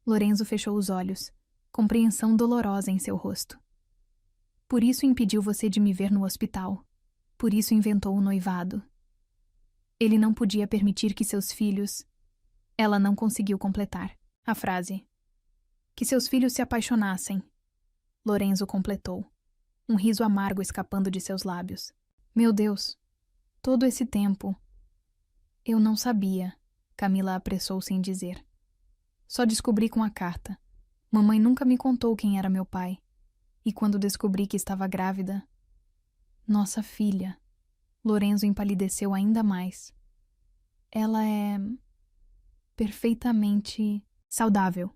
Lorenzo fechou os olhos, compreensão dolorosa em seu rosto. Por isso impediu você de me ver no hospital. Por isso inventou o noivado. Ele não podia permitir que seus filhos... Ela não conseguiu completar a frase. Que seus filhos se apaixonassem. Lorenzo completou, um riso amargo escapando de seus lábios. Meu Deus, todo esse tempo... Eu não sabia, Camila apressou-se em dizer. Só descobri com a carta. Mamãe nunca me contou quem era meu pai. E quando descobri que estava grávida... Nossa filha. Lorenzo empalideceu ainda mais. Ela é... perfeitamente saudável,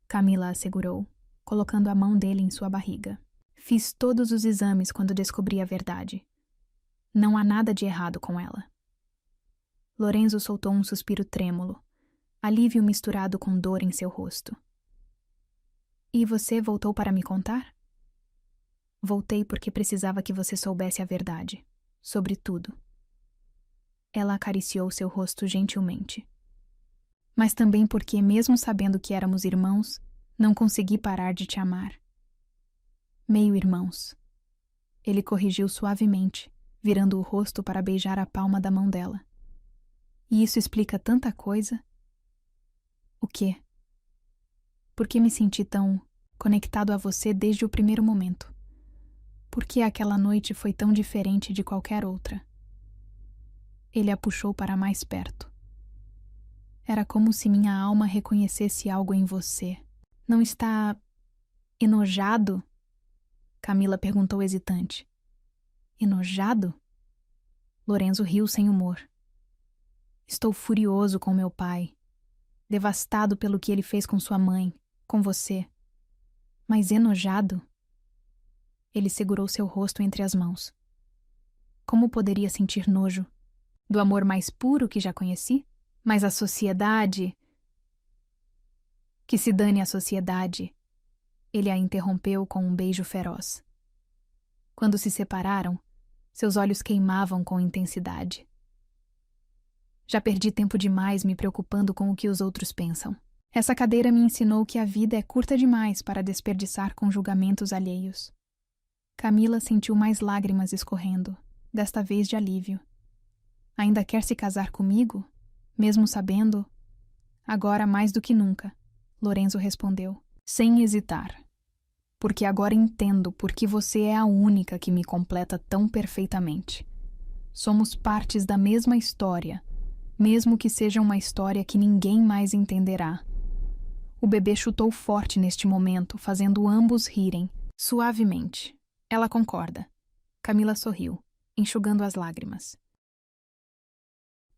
Camila assegurou, colocando a mão dele em sua barriga. Fiz todos os exames quando descobri a verdade. Não há nada de errado com ela. Lorenzo soltou um suspiro trêmulo, alívio misturado com dor em seu rosto. E você voltou para me contar? Voltei porque precisava que você soubesse a verdade, sobre tudo. Ela acariciou seu rosto gentilmente. Mas também porque, mesmo sabendo que éramos irmãos, não consegui parar de te amar. Meio-irmãos. Ele corrigiu suavemente, virando o rosto para beijar a palma da mão dela. E isso explica tanta coisa. O quê? Por que me senti tão conectado a você desde o primeiro momento? Por que aquela noite foi tão diferente de qualquer outra? Ele a puxou para mais perto. Era como se minha alma reconhecesse algo em você. Não está enojado? Camila perguntou hesitante. Enojado? Lorenzo riu sem humor. Estou furioso com meu pai, devastado pelo que ele fez com sua mãe, com você. Mas enojado? Ele segurou seu rosto entre as mãos. Como poderia sentir nojo? Do amor mais puro que já conheci? Mas a sociedade... Que se dane a sociedade. Ele a interrompeu com um beijo feroz. Quando se separaram, seus olhos queimavam com intensidade. Já perdi tempo demais me preocupando com o que os outros pensam. Essa cadeira me ensinou que a vida é curta demais para desperdiçar com julgamentos alheios. Camila sentiu mais lágrimas escorrendo, desta vez de alívio. Ainda quer se casar comigo? Mesmo sabendo? Agora mais do que nunca, Lorenzo respondeu, sem hesitar. Porque agora entendo por que você é a única que me completa tão perfeitamente. Somos partes da mesma história, mesmo que seja uma história que ninguém mais entenderá. O bebê chutou forte neste momento, fazendo ambos rirem, suavemente. Ela concorda. Camila sorriu, enxugando as lágrimas.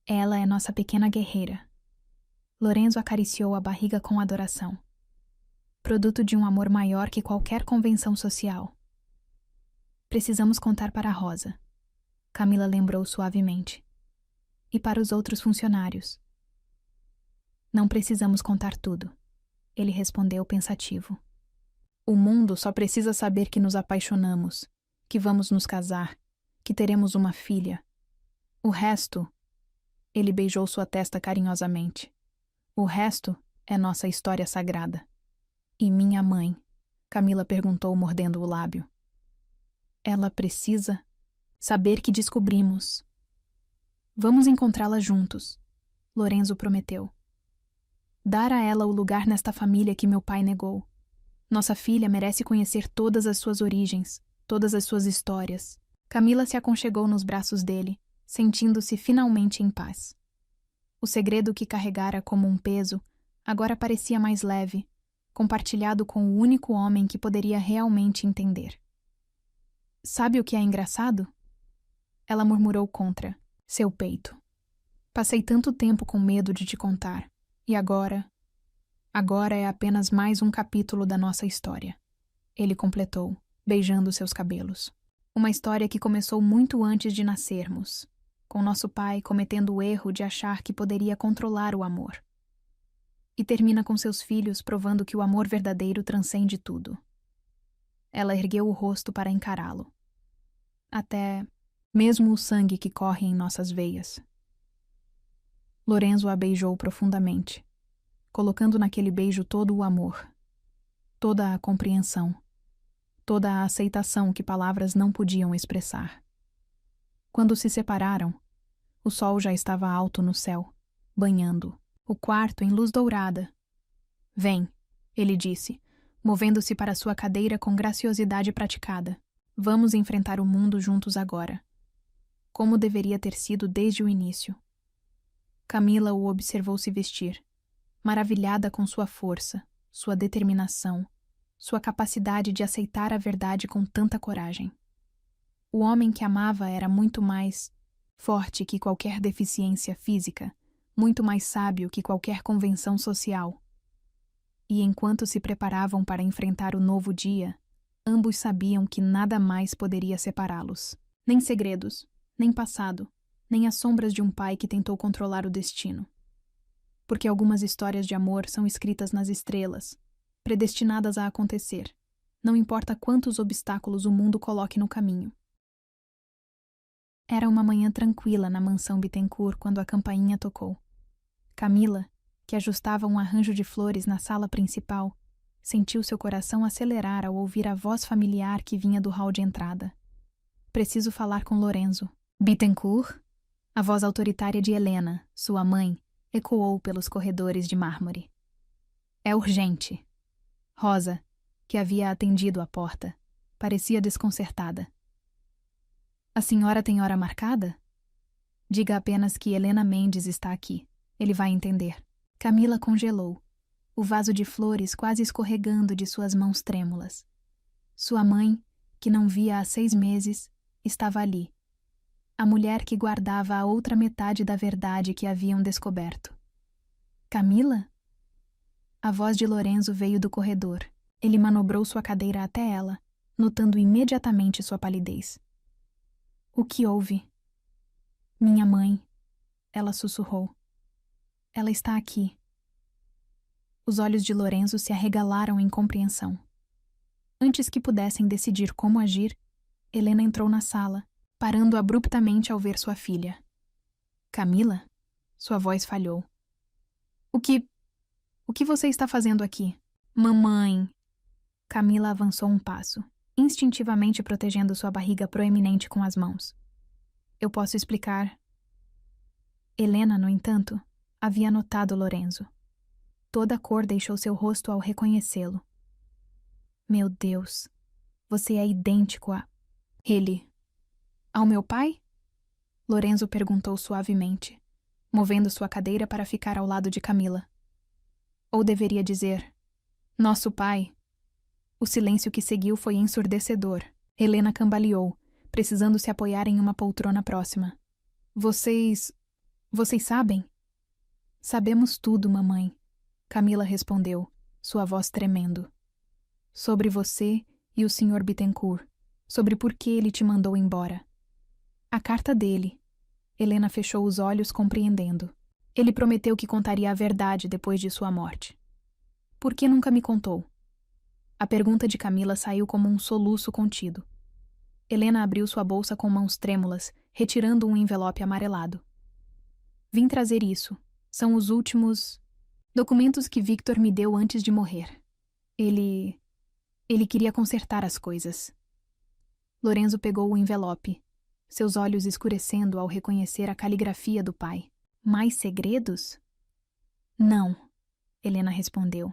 Ela é nossa pequena guerreira. Lorenzo acariciou a barriga com adoração. Produto de um amor maior que qualquer convenção social. Precisamos contar para a Rosa. Camila lembrou suavemente. E para os outros funcionários. Não precisamos contar tudo. Ele respondeu pensativo. O mundo só precisa saber que nos apaixonamos, que vamos nos casar, que teremos uma filha. O resto... Ele beijou sua testa carinhosamente. O resto é nossa história sagrada. E minha mãe. Camila perguntou, mordendo o lábio. Ela precisa saber que descobrimos. Vamos encontrá-la juntos, Lorenzo prometeu. Dar a ela o lugar nesta família que meu pai negou. Nossa filha merece conhecer todas as suas origens, todas as suas histórias. Camila se aconchegou nos braços dele, sentindo-se finalmente em paz. O segredo que carregara como um peso agora parecia mais leve, compartilhado com o único homem que poderia realmente entender. Sabe o que é engraçado? Ela murmurou contra seu peito. Passei tanto tempo com medo de te contar, e agora é apenas mais um capítulo da nossa história. Ele completou, beijando seus cabelos. Uma história que começou muito antes de nascermos, com nosso pai cometendo o erro de achar que poderia controlar o amor. E termina com seus filhos provando que o amor verdadeiro transcende tudo. Ela ergueu o rosto para encará-lo. Até mesmo o sangue que corre em nossas veias. Lorenzo a beijou profundamente, colocando naquele beijo todo o amor, toda a compreensão, toda a aceitação que palavras não podiam expressar. Quando se separaram, o sol já estava alto no céu, banhando o quarto em luz dourada. Vem, ele disse, movendo-se para sua cadeira com graciosidade praticada. Vamos enfrentar o mundo juntos agora. Como deveria ter sido desde o início. Camila o observou se vestir, maravilhada com sua força, sua determinação, sua capacidade de aceitar a verdade com tanta coragem. O homem que amava era muito mais forte que qualquer deficiência física, muito mais sábio que qualquer convenção social. E enquanto se preparavam para enfrentar o novo dia, ambos sabiam que nada mais poderia separá-los. Nem segredos, nem passado, nem as sombras de um pai que tentou controlar o destino. Porque algumas histórias de amor são escritas nas estrelas, predestinadas a acontecer, não importa quantos obstáculos o mundo coloque no caminho. Era uma manhã tranquila na mansão Bittencourt quando a campainha tocou. Camila, que ajustava um arranjo de flores na sala principal, sentiu seu coração acelerar ao ouvir a voz familiar que vinha do hall de entrada. Preciso falar com Lorenzo. Bittencourt? A voz autoritária de Helena, sua mãe, ecoou pelos corredores de mármore. É urgente. Rosa, que havia atendido à porta, parecia desconcertada. A senhora tem hora marcada? Diga apenas que Helena Mendes está aqui. Ele vai entender. Camila congelou, o vaso de flores quase escorregando de suas mãos trêmulas. Sua mãe, que não via há 6 meses, estava ali. A mulher que guardava a outra metade da verdade que haviam descoberto. Camila? A voz de Lorenzo veio do corredor. Ele manobrou sua cadeira até ela, notando imediatamente sua palidez. O que houve? Minha mãe, ela sussurrou. Ela está aqui. Os olhos de Lorenzo se arregalaram em compreensão. Antes que pudessem decidir como agir, Helena entrou na sala, parando abruptamente ao ver sua filha. Camila? Sua voz falhou. O que você está fazendo aqui? Mamãe! Camila avançou um passo, instintivamente protegendo sua barriga proeminente com as mãos. Eu posso explicar. Helena, no entanto, havia notado Lorenzo. Toda a cor deixou seu rosto ao reconhecê-lo. Meu Deus, você é idêntico a... Ele. Ao meu pai? Lorenzo perguntou suavemente, movendo sua cadeira para ficar ao lado de Camila. Ou deveria dizer, nosso pai. O silêncio que seguiu foi ensurdecedor. Helena cambaleou, precisando se apoiar em uma poltrona próxima. Vocês sabem? Sabemos tudo, mamãe. Camila respondeu, sua voz tremendo. Sobre você e o Sr. Bittencourt, sobre por que ele te mandou embora. A carta dele. Helena fechou os olhos compreendendo. Ele prometeu que contaria a verdade depois de sua morte. Por que nunca me contou? A pergunta de Camila saiu como um soluço contido. Helena abriu sua bolsa com mãos trêmulas, retirando um envelope amarelado. Vim trazer isso. São os últimos documentos que Victor me deu antes de morrer. Ele Ele queria consertar as coisas. Lorenzo pegou o envelope, seus olhos escurecendo ao reconhecer a caligrafia do pai. Mais segredos? Não, Helena respondeu,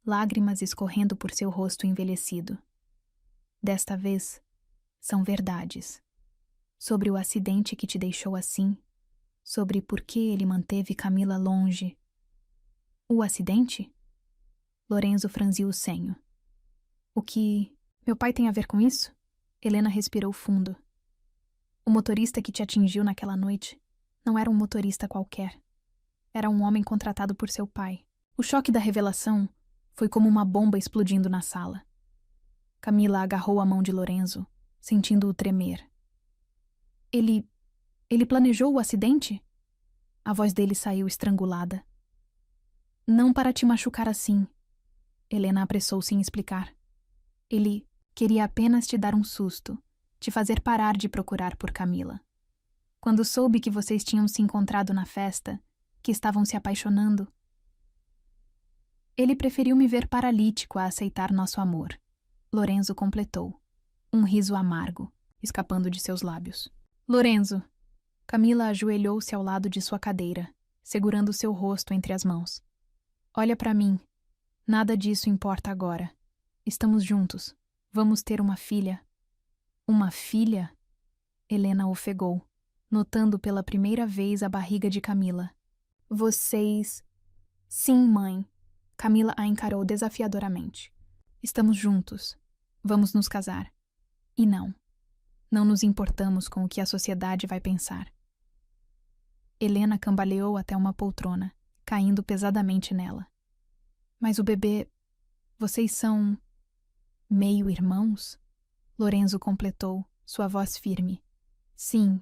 lágrimas escorrendo por seu rosto envelhecido. Desta vez, são verdades. Sobre o acidente que te deixou assim, sobre por que ele manteve Camila longe. O acidente? Lorenzo franziu o senho. O que meu pai tem a ver com isso? Helena respirou fundo. O motorista que te atingiu naquela noite não era um motorista qualquer. Era um homem contratado por seu pai. O choque da revelação foi como uma bomba explodindo na sala. Camila agarrou a mão de Lorenzo, sentindo-o tremer. Ele planejou o acidente? A voz dele saiu estrangulada. Não para te machucar assim. Helena apressou-se em explicar. Ele queria apenas te dar um susto, te fazer parar de procurar por Camila. Quando soube que vocês tinham se encontrado na festa, que estavam se apaixonando, ele preferiu me ver paralítico a aceitar nosso amor. Lorenzo completou, um riso amargo, escapando de seus lábios. Lorenzo! Camila ajoelhou-se ao lado de sua cadeira, segurando seu rosto entre as mãos. Olha para mim. Nada disso importa agora. Estamos juntos. Vamos ter uma filha. Uma filha? Helena ofegou, notando pela primeira vez a barriga de Camila. Vocês... Sim, mãe. Camila a encarou desafiadoramente. Estamos juntos. Vamos nos casar. E não nos importamos com o que a sociedade vai pensar. Helena cambaleou até uma poltrona, caindo pesadamente nela. Mas o bebê... Vocês são... meio-irmãos? Lorenzo completou, sua voz firme. Sim.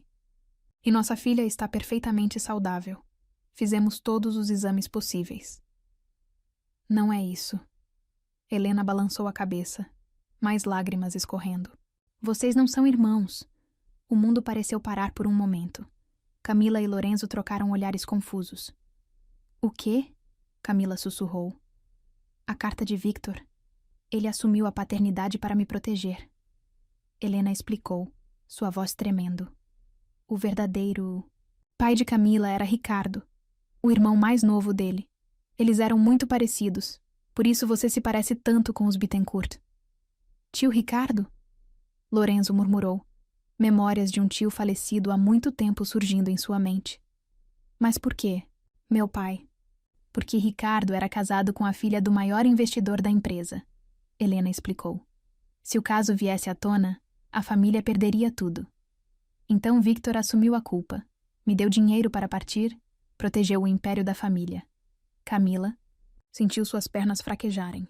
E nossa filha está perfeitamente saudável. Fizemos todos os exames possíveis. Não é isso. Helena balançou a cabeça, mais lágrimas escorrendo. Vocês não são irmãos. O mundo pareceu parar por um momento. Camila e Lorenzo trocaram olhares confusos. O quê? Camila sussurrou. A carta de Victor. Ele assumiu a paternidade para me proteger. Helena explicou, sua voz tremendo. O verdadeiro pai de Camila era Ricardo, o irmão mais novo dele. Eles eram muito parecidos, por isso você se parece tanto com os Bittencourt. Tio Ricardo? Lorenzo murmurou, memórias de um tio falecido há muito tempo surgindo em sua mente. Mas por quê? Meu pai. Porque Ricardo era casado com a filha do maior investidor da empresa. Helena explicou. Se o caso viesse à tona, a família perderia tudo. Então Victor assumiu a culpa, me deu dinheiro para partir, protegeu o império da família. Camila sentiu suas pernas fraquejarem.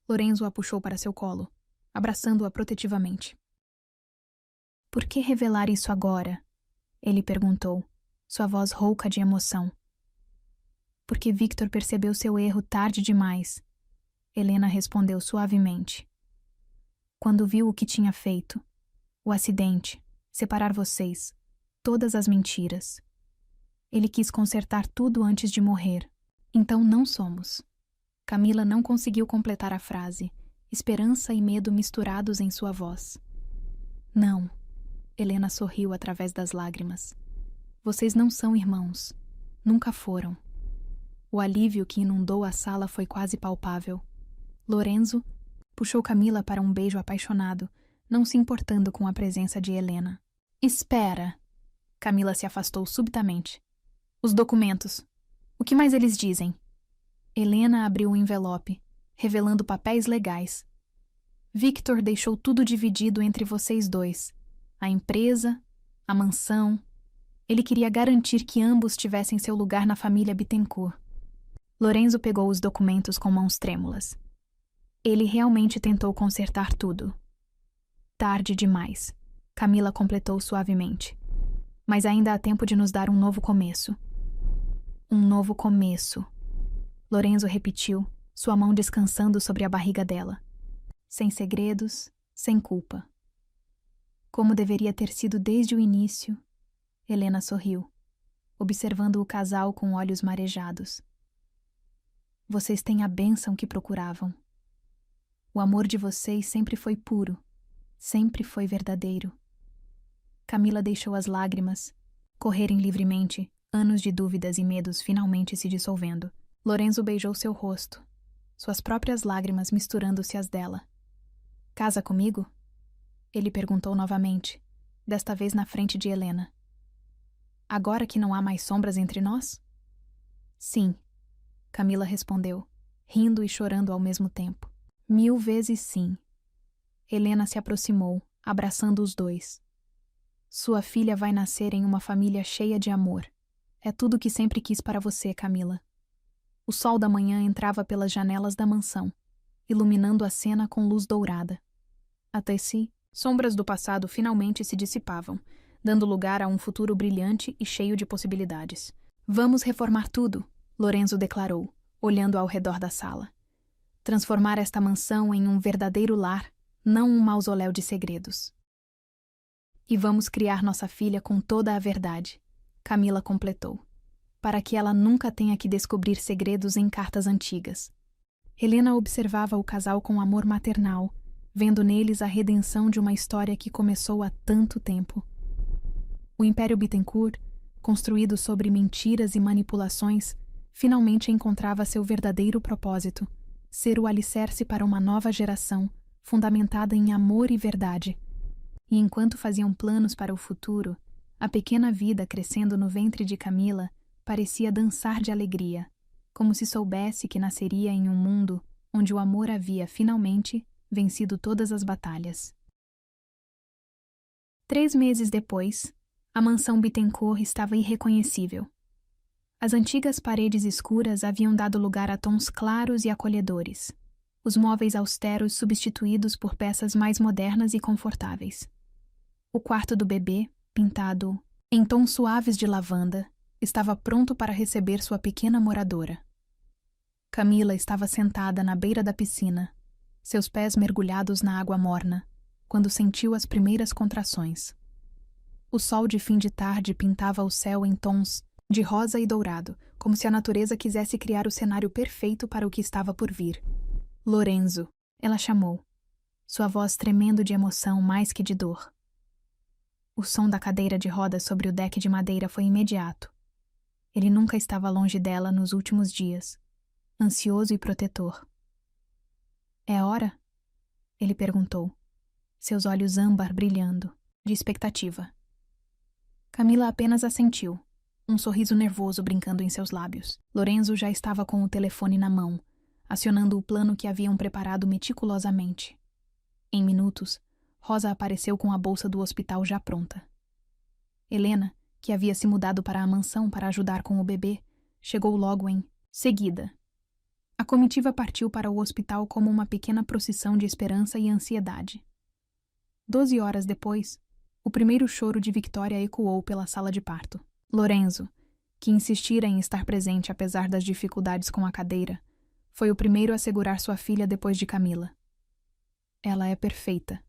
Lorenzo a puxou para seu colo, abraçando-a protetivamente. Por que revelar isso agora? Ele perguntou, sua voz rouca de emoção. Porque Victor percebeu seu erro tarde demais. Helena respondeu suavemente. Quando viu o que tinha feito, o acidente, separar vocês, todas as mentiras. Ele quis consertar tudo antes de morrer. Então não somos. Camila não conseguiu completar a frase, esperança e medo misturados em sua voz. Não. Helena sorriu através das lágrimas. Vocês não são irmãos. Nunca foram. O alívio que inundou a sala foi quase palpável. Lorenzo puxou Camila para um beijo apaixonado, não se importando com a presença de Helena. Espera! Camila se afastou subitamente. Os documentos. O que mais eles dizem? Helena abriu o envelope, revelando papéis legais. Victor deixou tudo dividido entre vocês dois. A empresa, a mansão. Ele queria garantir que ambos tivessem seu lugar na família Bittencourt. Lorenzo pegou os documentos com mãos trêmulas. Ele realmente tentou consertar tudo. Tarde demais, Camila completou suavemente. Mas ainda há tempo de nos dar um novo começo. Um novo começo. Lorenzo repetiu, sua mão descansando sobre a barriga dela. Sem segredos, sem culpa. Como deveria ter sido desde o início. Helena sorriu, observando o casal com olhos marejados. Vocês têm a bênção que procuravam. O amor de vocês sempre foi puro, sempre foi verdadeiro. Camila deixou as lágrimas correrem livremente, anos de dúvidas e medos finalmente se dissolvendo. Lorenzo beijou seu rosto, suas próprias lágrimas misturando-se às dela. Casa comigo? Ele perguntou novamente, desta vez na frente de Helena. Agora que não há mais sombras entre nós? Sim, Camila respondeu, rindo e chorando ao mesmo tempo. 1000 vezes sim. Helena se aproximou, abraçando os dois. Sua filha vai nascer em uma família cheia de amor. É tudo o que sempre quis para você, Camila. O sol da manhã entrava pelas janelas da mansão, iluminando a cena com luz dourada. Até si, sombras do passado finalmente se dissipavam, dando lugar a um futuro brilhante e cheio de possibilidades. Vamos reformar tudo, Lorenzo declarou, olhando ao redor da sala. Transformar esta mansão em um verdadeiro lar, não um mausoléu de segredos. E vamos criar nossa filha com toda a verdade, Camila completou, para que ela nunca tenha que descobrir segredos em cartas antigas. Helena observava o casal com amor maternal, vendo neles a redenção de uma história que começou há tanto tempo. O Império Bittencourt, construído sobre mentiras e manipulações, finalmente encontrava seu verdadeiro propósito, ser o alicerce para uma nova geração, fundamentada em amor e verdade. E enquanto faziam planos para o futuro, a pequena vida crescendo no ventre de Camila parecia dançar de alegria, como se soubesse que nasceria em um mundo onde o amor havia, finalmente, vencido todas as batalhas. 3 meses depois, a mansão Bittencourt estava irreconhecível. As antigas paredes escuras haviam dado lugar a tons claros e acolhedores, os móveis austeros substituídos por peças mais modernas e confortáveis. O quarto do bebê, pintado em tons suaves de lavanda, estava pronto para receber sua pequena moradora. Camila estava sentada na beira da piscina, seus pés mergulhados na água morna, quando sentiu as primeiras contrações. O sol de fim de tarde pintava o céu em tons de rosa e dourado, como se a natureza quisesse criar o cenário perfeito para o que estava por vir. Lorenzo, ela chamou, sua voz tremendo de emoção mais que de dor. O som da cadeira de rodas sobre o deck de madeira foi imediato. Ele nunca estava longe dela nos últimos dias, ansioso e protetor. É hora? Ele perguntou, seus olhos âmbar brilhando, de expectativa. Camila apenas assentiu, um sorriso nervoso brincando em seus lábios. Lorenzo já estava com o telefone na mão, acionando o plano que haviam preparado meticulosamente. Em minutos, Rosa apareceu com a bolsa do hospital já pronta. Helena, que havia se mudado para a mansão para ajudar com o bebê, chegou logo em seguida. A comitiva partiu para o hospital como uma pequena procissão de esperança e ansiedade. 12 horas depois, o primeiro choro de Victoria ecoou pela sala de parto. Lorenzo, que insistira em estar presente apesar das dificuldades com a cadeira, foi o primeiro a segurar sua filha depois de Camila. Ela é perfeita.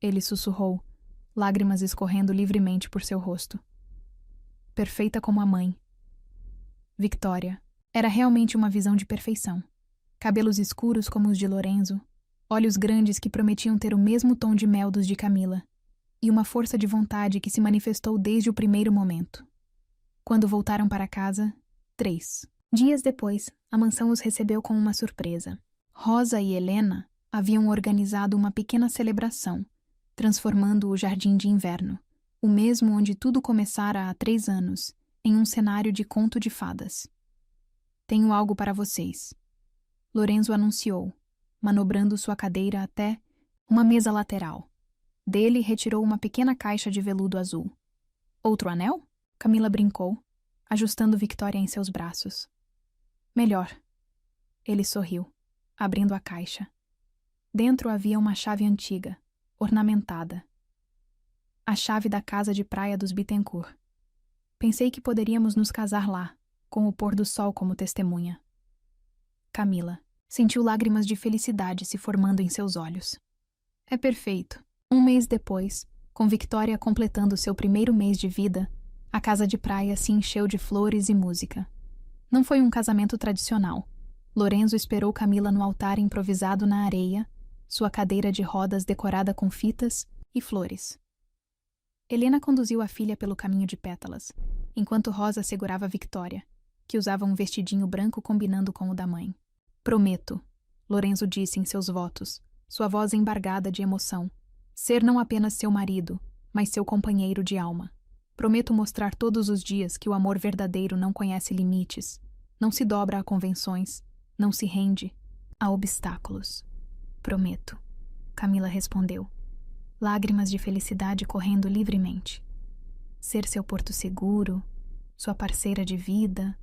Ele sussurrou, lágrimas escorrendo livremente por seu rosto. Perfeita como a mãe. Victoria. Era realmente uma visão de perfeição. Cabelos escuros como os de Lorenzo, olhos grandes que prometiam ter o mesmo tom de mel dos de Camila, e uma força de vontade que se manifestou desde o primeiro momento. Quando voltaram para casa, 3 dias depois, a mansão os recebeu com uma surpresa. Rosa e Helena haviam organizado uma pequena celebração, transformando o jardim de inverno, o mesmo onde tudo começara há 3 anos, em um cenário de conto de fadas. Tenho algo para vocês, Lorenzo anunciou, manobrando sua cadeira até uma mesa lateral. Dele retirou uma pequena caixa de veludo azul. Outro anel? Camila brincou, ajustando Victoria em seus braços. Melhor. Ele sorriu, abrindo a caixa. Dentro havia uma chave antiga, ornamentada. A chave da casa de praia dos Bittencourt. Pensei que poderíamos nos casar lá, com o pôr do sol como testemunha. Camila sentiu lágrimas de felicidade se formando em seus olhos. É perfeito. 1 mês depois, com Victoria completando seu primeiro mês de vida, a casa de praia se encheu de flores e música. Não foi um casamento tradicional. Lorenzo esperou Camila no altar improvisado na areia, sua cadeira de rodas decorada com fitas e flores. Helena conduziu a filha pelo caminho de pétalas, enquanto Rosa segurava Victoria, que usava um vestidinho branco combinando com o da mãe. Prometo, Lorenzo disse em seus votos, sua voz embargada de emoção, ser não apenas seu marido, mas seu companheiro de alma. Prometo mostrar todos os dias que o amor verdadeiro não conhece limites, não se dobra a convenções, não se rende a obstáculos. Prometo, Camila respondeu, lágrimas de felicidade correndo livremente. Ser seu porto seguro, sua parceira de vida,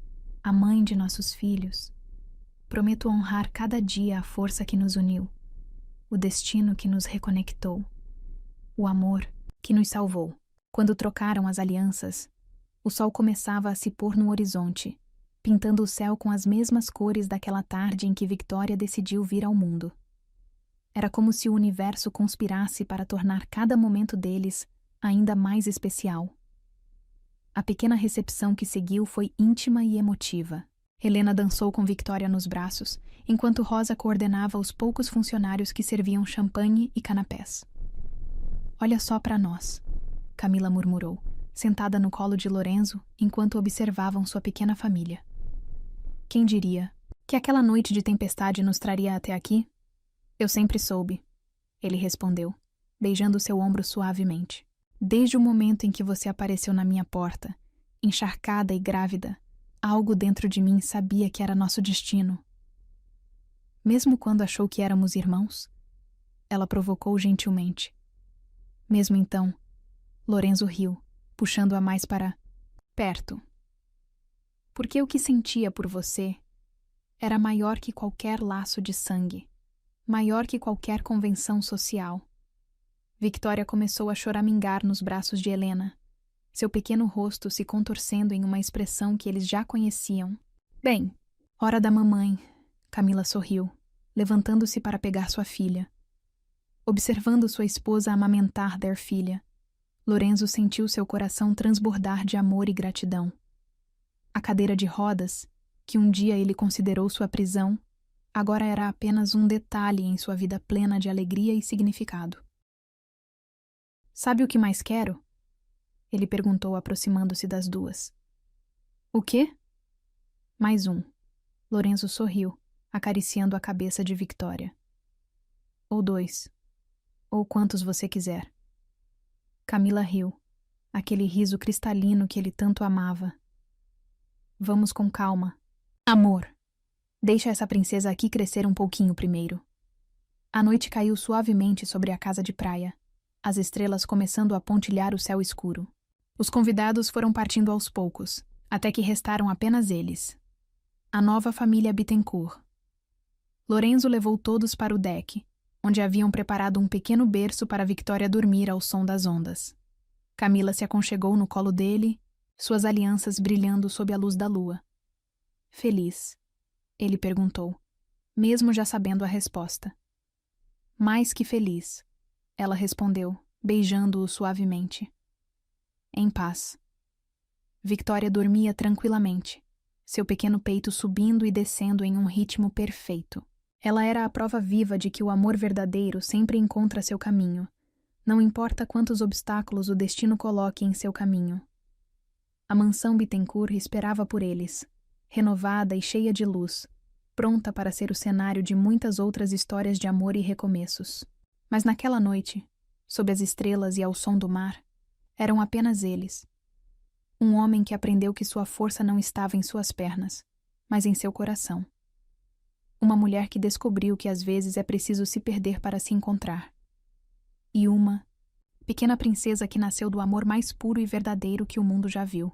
a mãe de nossos filhos. Prometo honrar cada dia a força que nos uniu, o destino que nos reconectou, o amor que nos salvou. Quando trocaram as alianças, o sol começava a se pôr no horizonte, pintando o céu com as mesmas cores daquela tarde em que Victoria decidiu vir ao mundo. Era como se o universo conspirasse para tornar cada momento deles ainda mais especial. A pequena recepção que seguiu foi íntima e emotiva. Helena dançou com Victoria nos braços, enquanto Rosa coordenava os poucos funcionários que serviam champanhe e canapés. Olha só para nós, Camila murmurou, sentada no colo de Lorenzo enquanto observavam sua pequena família. Quem diria que aquela noite de tempestade nos traria até aqui? Eu sempre soube, ele respondeu, beijando seu ombro suavemente. Desde o momento em que você apareceu na minha porta, encharcada e grávida, algo dentro de mim sabia que era nosso destino. Mesmo quando achou que éramos irmãos? Ela provocou gentilmente. Mesmo então, Lorenzo riu, puxando-a mais para perto. Porque o que sentia por você era maior que qualquer laço de sangue, maior que qualquer convenção social. Victoria começou a choramingar nos braços de Helena, seu pequeno rosto se contorcendo em uma expressão que eles já conheciam. Bem, hora da mamãe, Camila sorriu, levantando-se para pegar sua filha. Observando sua esposa amamentar der filha, Lorenzo sentiu seu coração transbordar de amor e gratidão. A cadeira de rodas, que um dia ele considerou sua prisão, agora era apenas um detalhe em sua vida plena de alegria e significado. Sabe o que mais quero? Ele perguntou, aproximando-se das duas. O quê? Mais um. Lorenzo sorriu, acariciando a cabeça de Victoria. Ou dois. Ou quantos você quiser. Camila riu, aquele riso cristalino que ele tanto amava. Vamos com calma. Amor, deixa essa princesa aqui crescer um pouquinho primeiro. A noite caiu suavemente sobre a casa de praia, as estrelas começando a pontilhar o céu escuro. Os convidados foram partindo aos poucos, até que restaram apenas eles. A nova família Bittencourt. Lorenzo levou todos para o deck, onde haviam preparado um pequeno berço para Victoria dormir ao som das ondas. Camila se aconchegou no colo dele, suas alianças brilhando sob a luz da lua. Feliz? Ele perguntou, mesmo já sabendo a resposta. Mais que feliz, ela respondeu, beijando-o suavemente. Em paz. Victoria dormia tranquilamente, seu pequeno peito subindo e descendo em um ritmo perfeito. Ela era a prova viva de que o amor verdadeiro sempre encontra seu caminho, não importa quantos obstáculos o destino coloque em seu caminho. A mansão Bittencourt esperava por eles, renovada e cheia de luz, pronta para ser o cenário de muitas outras histórias de amor e recomeços. Mas naquela noite, sob as estrelas e ao som do mar, eram apenas eles. Um homem que aprendeu que sua força não estava em suas pernas, mas em seu coração. Uma mulher que descobriu que às vezes é preciso se perder para se encontrar. E uma pequena princesa que nasceu do amor mais puro e verdadeiro que o mundo já viu.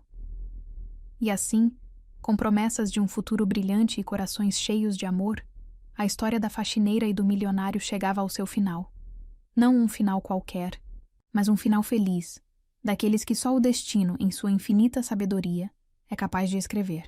E assim, com promessas de um futuro brilhante e corações cheios de amor, a história da faxineira e do milionário chegava ao seu final. Não um final qualquer, mas um final feliz, daqueles que só o destino, em sua infinita sabedoria, é capaz de escrever.